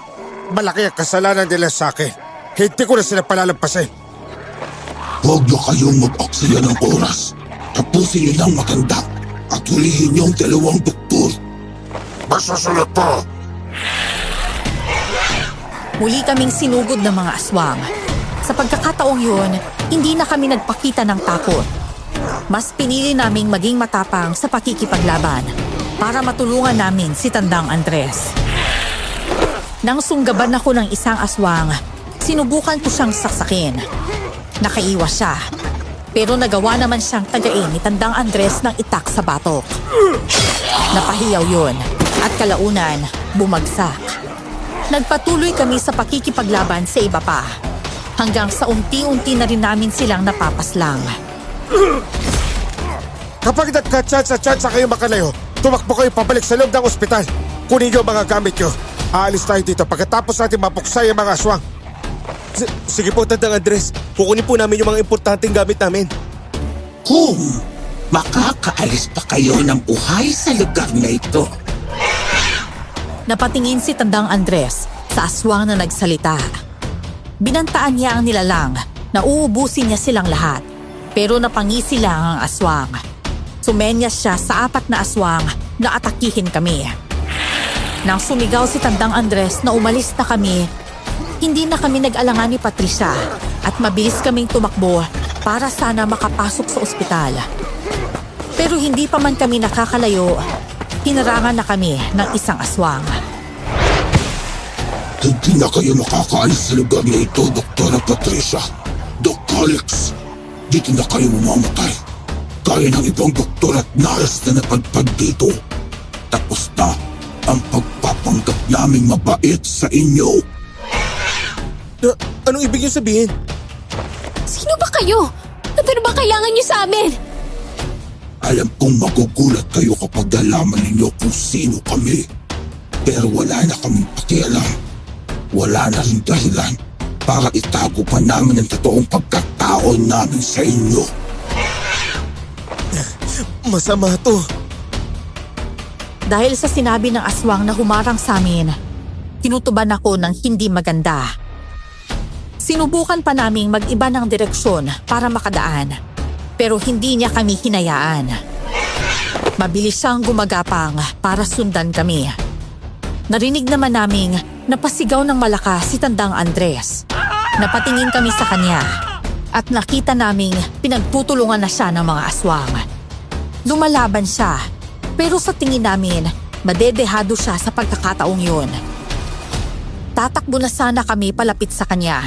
Malaki ang kasalanan nila sa akin. Hindi ko na sila palalampasin. Huwag na kayong mag-aksaya ng oras. Tapusin niyo ng maganda at hulihin niyo ang 2 doktor. Masusunod po! Muli kaming sinugod ng mga aswang. Sa pagkakataong yun, hindi na kami nagpakita ng takot. Mas pinili naming maging matapang sa pakikipaglaban para matulungan namin si Tandang Andres. Nang sunggaban ako ng isang aswang, sinubukan ko siyang saksakin. Nakaiwas siya, pero nagawa naman siyang tagain ni Tandang Andres ng itak sa batok. Napahiyaw yun at kalaunan bumagsak. Nagpatuloy kami sa pakikipaglaban sa iba pa, hanggang sa unti-unti na rin namin silang napapaslang. Kapag nagka-chance kayo makalayo, tumakbo kayo pabalik sa loob ng ospital. Kunin niyo ang mga gamit niyo. Aalis tayo dito pagkatapos natin mapuksay ang mga aswang. Sige po, Tandang Andres. Kukunin po namin yung mga importanteng gamit namin. Kung makakaalis pa kayo ng buhay sa lugar na ito. Napatingin si Tandang Andres sa aswang na nagsalita. Binantaan niya ang nilalang na uubusin niya silang lahat, pero napangisi lang ang aswang. Sumenyas siya sa 4 na aswang na atakihin kami. Nang sumigaw si Tandang Andres na umalis na kami, hindi na kami nag-alangan ni Patricia at mabilis kaming tumakbo para sana makapasok sa ospital. Pero hindi pa man kami nakakalayo, hinarangan na kami ng isang aswang. Hindi na kayo makakaalis sa lugar na ito, Dr. Patricia. Doc Alex, dito na kayo mamamatay. Gaya ng ibang doktor at nurse na napadpad dito. Tapos na ang pagpapanggap naming mabait sa inyo. Anong ibig niyo sabihin? Sino ba kayo? At ano ba kailangan niyo sa amin? Alam kong magugulat kayo kapag nalaman ninyo kung sino kami. Pero wala na kaming pakialam. Wala na rin dahilan para itago pa namin ang totoong pagkatao namin sa inyo. Masama to. Dahil sa sinabi ng aswang na humarang sa amin, tinutuban ako ng hindi maganda. Sinubukan pa naming mag-iba ng direksyon para makadaan, pero hindi niya kami hinayaan. Mabilis siyang gumagapang para sundan kami. Narinig naman naming napasigaw ng malakas si Tandang Andres. Napatingin kami sa kanya at nakita naming pinagtutulungan na siya ng mga aswang. Lumalaban siya, pero sa tingin namin, madedehado siya sa pagkakataong yun. Tatakbo na sana kami palapit sa kanya.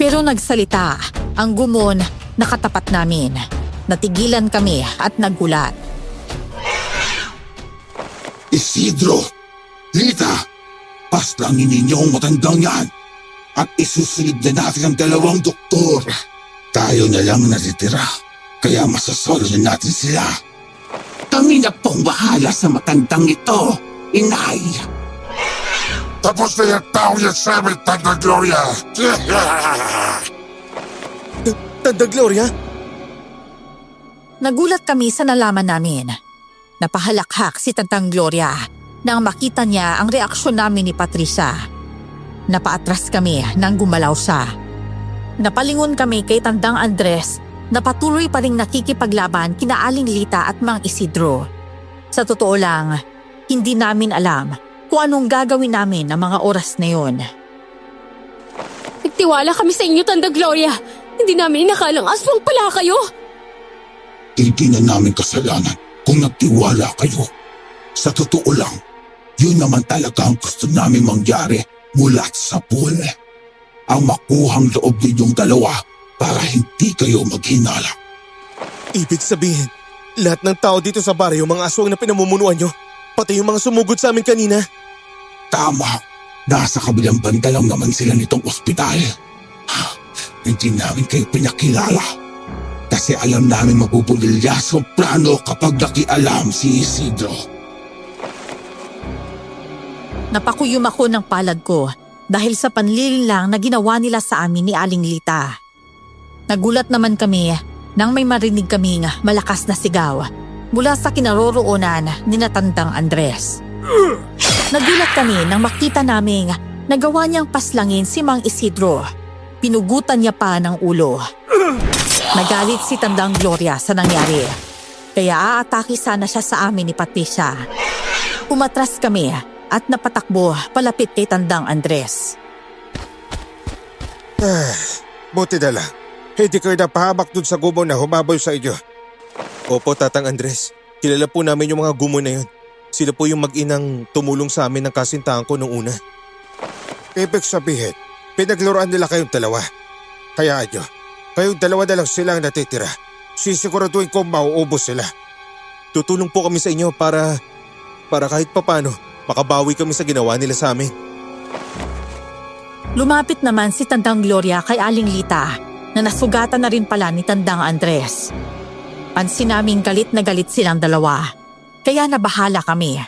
Pero nagsalita ang gumon na katapat namin. Natigilan kami at nagulat. Isidro! Lita! Paslangin ninyo ang matandang yan at isusunod na natin ang dalawang doktor. Tayo na lang natitira, kaya masasolo na natin sila. Kami na pong bahala sa matandang ito, inay. Tapos na yung tao yan sa amin, Tanda Gloria! Tanda Gloria? Nagulat kami sa nalaman namin. Napahalakhak si Tandang Gloria nang makita niya ang reaksyon namin ni Patricia. Napaatras kami nang gumalaw siya. Napalingon kami kay Tandang Andres na patuloy pa ring nakikipaglaban kina Aling Lita at Mang Isidro. Sa totoo lang, hindi namin alam kung anong gagawin namin ng mga oras na yon. Nagtiwala kami sa inyo, Tanda Gloria. Hindi namin inakalang aswang pala kayo. Hindi na namin kasalanan kung nagtiwala kayo. Sa totoo lang, yun naman talaga ang gusto namin mangyari mula sa pool. Ang makuhang loob ninyong dalawa para hindi kayo maghinala. Ibig sabihin, lahat ng tao dito sa baryo mga aswang na pinamumunuan nyo, pati yung mga sumugod sa amin kanina. Tama, nasa kabilang banda lang naman sila nitong ospital. Hindi namin kayo pinakilala. Kasi alam namin mabubulilyaso ang plano kapag nakialam si Isidro. Napakuyom ako ng palad ko dahil sa panlilin lang na ginawa nila sa amin ni Aling Lita. Nagulat naman kami nang may marinig kaming malakas na sigaw mula sa kinaroroonan ni Tandang Andres. Nagulat kami nang makita naming nagawa niyang paslangin si Mang Isidro. Pinugutan niya pa ng ulo. Nagalit si Tandang Gloria sa nangyari. Kaya aatake sana siya sa amin ni Patricia. Umatras kami at napatakbo palapit kay Tandang Andres. Buti na lang. Hindi kayo napahamak dun sa gumon na humabol sa inyo. Opo, Tatang Andres. Kilala po namin yung mga gumo na yun. Sila po yung mag-inang tumulong sa amin ng kasintahan ko nung una. Ibig sabihin, pinaglaruan nila kayong dalawa. Hayaan nyo, kayong dalawa na lang silang natitira. Sisiguraduhin kong mauubos sila. Tutulong po kami sa inyo para kahit papano makabawi kami sa ginawa nila sa amin. Lumapit naman si Tandang Gloria kay Aling Lita na nasugatan na rin pala ni Tandang Andres. Pansin naming galit na galit silang dalawa, kaya nabahala kami.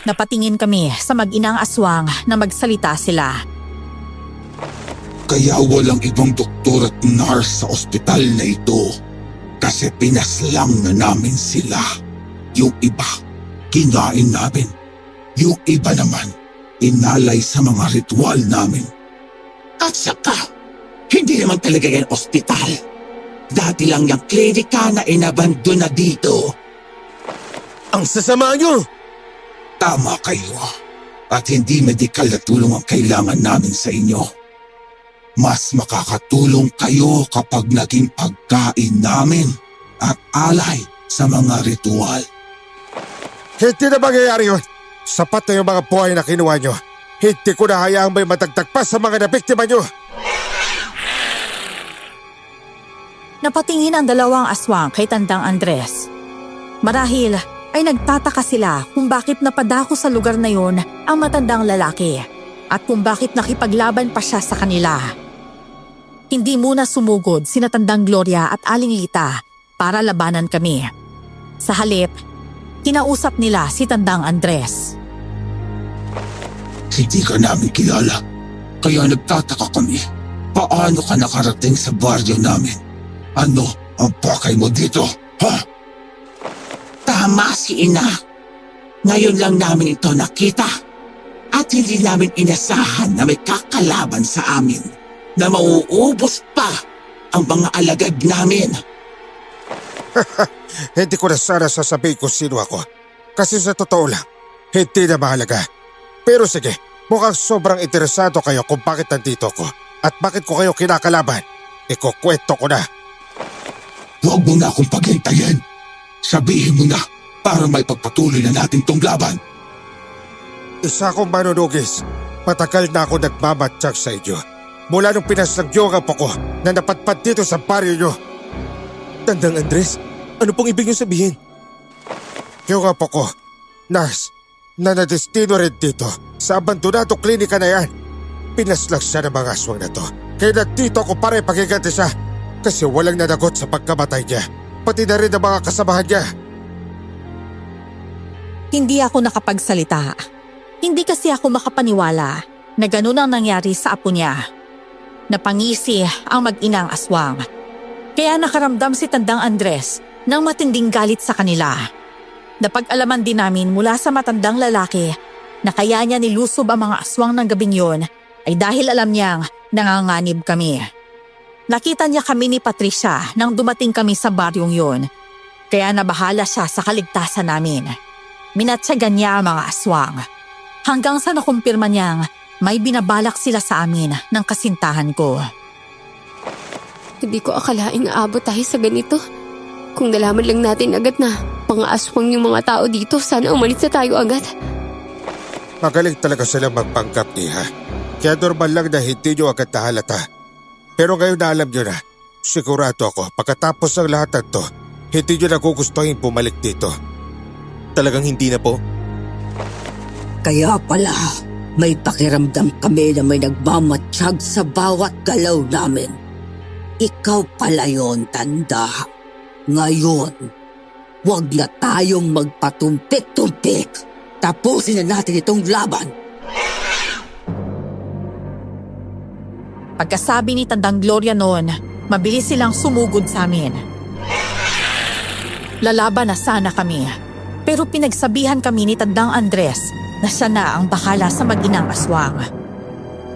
Napatingin kami sa mag-inang aswang na magsalita sila. Kaya walang ibang doktor at nurse sa ospital na ito. Kasi pinaslang na namin sila. Yung iba, kinain namin. Yung iba naman, inalay sa mga ritual namin. At saka, hindi naman talaga yan ospital. Dati lang yung klinika na inabandon na dito. Ang sasama nyo! Tama kayo. At hindi medikal na tulong ang kailangan namin sa inyo. Mas makakatulong kayo kapag naging pagkain namin at alay sa mga ritual. Hindi na mangyayari yun. Sapat na yung mga buhay na kinuha nyo. Hindi ko na hayaang may matagtag pa sa mga nabiktima nyo. Napatingin ang dalawang aswang kay Tandang Andres. Marahil ay nagtataka sila kung bakit napadako sa lugar na yon ang matandang lalaki at kung bakit nakipaglaban pa siya sa kanila. Hindi muna sumugod sina Tandang Gloria at Aling Lita para labanan kami. Sa halip, kinausap nila si Tandang Andres. Hindi ka namin kilala, kaya nagtataka kami. Paano ka nakarating sa baryo namin? Ano ang pakay mo dito, ha? Tama si Ina. Ngayon lang namin ito nakita at hindi namin inasahan na may kakalaban sa amin na mauubos pa ang mga alagad namin. Hindi ko na sana sasabihin kung sino ako. Kasi sa totoo lang, hindi na mahalaga. Pero sige, mukhang sobrang interesado kayo kung bakit nandito ako at bakit ko kayo kinakalaban. Ikukwento ko na. Huwag mo na akong paghintayin. Sabihin mo na para may pagpatuloy na natin tong laban. Isa akong manunugis. Matagal na ako nagmamatsyag sa inyo. Mula nung pinaslang niyo ang apo ko na napadpad dito sa baryo niyo. Tandang Andres, ano pong ibig niyo sabihin? Yung apo ko, nurse, na nadestino rin dito sa abandonado klinika na yan. Pinaslang siya ng mga aswang na to. Kaya nandito ako para ipagiganti siya kasi walang nanagot sa pagkamatay niya. Pati na rin ang mga kasamahan niya. Hindi ako nakapagsalita. Hindi kasi ako makapaniwala na ganun ang nangyari sa apo niya. Napangisi ang mag-inang aswang. Kaya nakaramdam si Tandang Andres ng matinding galit sa kanila. Napag-alaman din namin mula sa matandang lalaki na kaya niya nilusob ang mga aswang ng gabing yun ay dahil alam niyang nanganganib kami. Nakita niya kami ni Patricia nang dumating kami sa baryong yun. Kaya nabahala siya sa kaligtasan namin. Minatsyagan niya ang mga aswang. Hanggang sa nakumpirma niyang may binabalak sila sa amin ng kasintahan ko. Hindi ko akalaing aabot tayo sa ganito. Kung nalaman lang natin agad na mga aswang yung mga tao dito, sana umalis na tayo agad. Magaling talaga sila magpanggap, Iha. Kaya normal lang na hindi nyo agad nahalata. Pero ngayon na alam nyo na, sigurado ako pagkatapos ng lahat ng to, hindi nyo nagugustuhin bumalik dito. Talagang hindi na po? Kaya pala, may pakiramdam kami na may nagmamatsyag sa bawat galaw namin. Ikaw pala yon, Tanda. Ngayon, wag na tayong magpatumpik-tumpik. Tapusin na natin itong laban. Pagkasabi ni Tandang Gloria noon, mabilis silang sumugod sa amin. Lalaban na sana kami, pero pinagsabihan kami ni Tandang Andres na siya na ang bahala sa mag-inang aswang.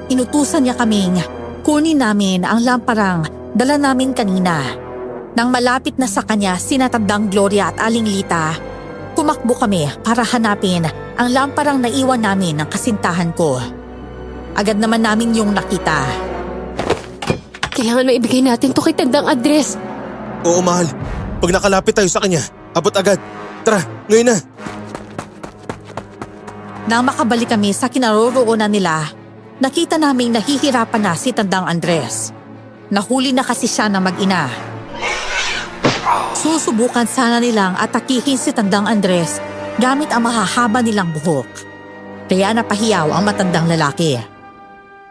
Inutusan niya kaming kunin namin ang lamparang dala namin kanina. Nang malapit na sa kanya sina Tandang Gloria at Aling Lita, tumakbo kami para hanapin ang lamparang naiwan namin ng kasintahan ko. Agad naman namin yung nakita. Kailangan maibigay natin to kay Tandang Andres. Oo, mahal. Pag nakalapit tayo sa kanya, abot agad. Tara, ngayon na. Nang makabalik kami sa kinaroroonan nila, nakita naming nahihirapan na si Tandang Andres. Nahuli na kasi siya ng mag-ina. Susubukan sana nilang atakihin si Tandang Andres gamit ang mahahaba nilang buhok. Kaya napahiyaw ang matandang lalaki.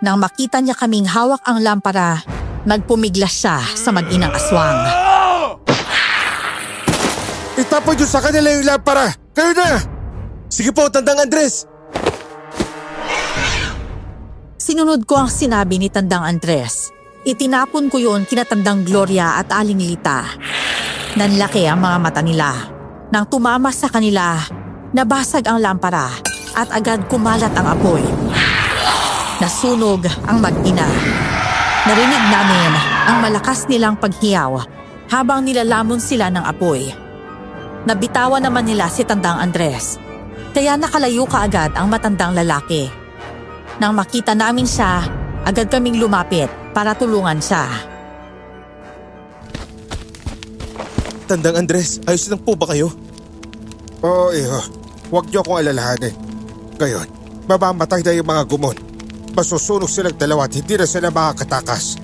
Nang makita niya kaming hawak ang lampara, nagpumiglas siya sa mag-inang aswang. Itapon nyo sa kanila yung lampara! Kayo na! Sige po, Tandang Andres! Sinunod ko ang sinabi ni Tandang Andres. Itinapon ko yun kina Tandang Gloria at Aling Lita. Nanlaki ang mga mata nila. Nang tumama sa kanila, nabasag ang lampara at agad kumalat ang apoy. Nasunog ang mag-ina. Narinig namin ang malakas nilang paghiyaw habang nilalamon sila ng apoy. Nabitawan naman nila si Tandang Andres, kaya nakalayo kaagad ang matandang lalaki. Nang makita namin siya, agad kaming lumapit para tulungan siya. Tandang Andres, ayos lang po ba kayo? Oo, Iho. Huwag niyo akong alalahanin. Ngayon, mamamatay na yung mga gumon. Masusunog silang dalawa at hindi na sila makakatakas.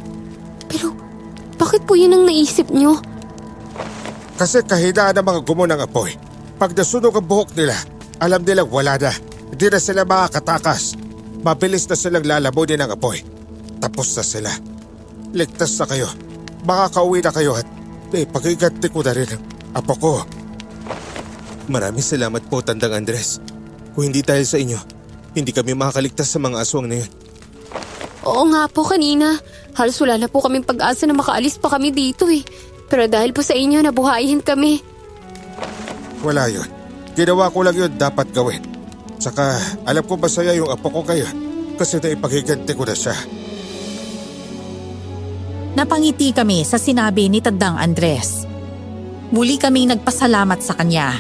Pero, bakit po yun ang naisip nyo? Kasi kahinaan ng mga gumon ng apoy. Pag nasunog ang buhok nila, alam nilang wala na. Hindi na sila makakatakas. Mabilis na silang lalamunin ng apoy. Tapos na sila. Ligtas na kayo. Makakauwi na kayo at pagiganti ko na rin ang apo ko. Maraming salamat po, Tandang Andres. Kung hindi dahil sa inyo, hindi kami makakaligtas sa mga aswang na yun. Oo nga po kanina. Halos wala na po kaming pag-asa na makaalis pa kami dito eh. Pero dahil po sa inyo, nabuhayin kami. Wala yun. Ginawa ko lang yun dapat gawin. Saka alam ko masaya yung apo ko ngayon kasi naipagiganti ko na siya. Napangiti kami sa sinabi ni Tandang Andres. Muli kaming nagpasalamat sa kanya.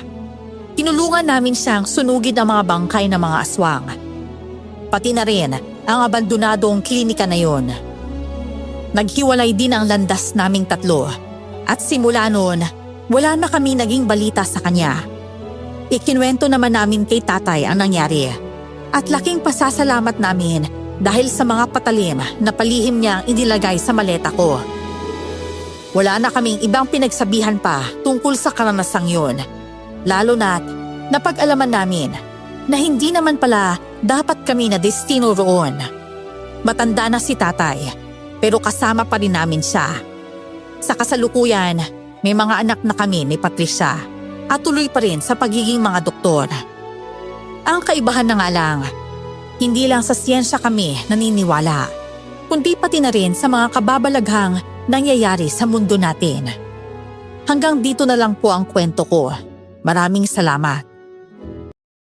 Tinulungan namin siyang sunugin ang mga bangkay ng mga aswang. Pati na rin ang abandonadong klinika na yon. Naghiwalay din ang landas naming tatlo at simula noon, wala na kami naging balita sa kanya. Ikinwento naman namin kay tatay ang nangyari At laking pasasalamat namin dahil sa mga patalim na palihim niyang inilagay sa maleta ko. Wala na kaming ibang pinagsabihan pa tungkol sa karanasang yun. Lalo na't napag-alaman namin na hindi naman pala dapat kami na destino roon. Matanda na si tatay, pero kasama pa rin namin siya. Sa kasalukuyan, may mga anak na kami ni Patricia at tuloy pa rin sa pagiging mga doktor. Ang kaibahan na nga lang, hindi lang sa siyensya kami naniniwala, kundi pati na rin sa mga kababalaghang nangyayari sa mundo natin. Hanggang dito na lang po ang kwento ko. Maraming salamat.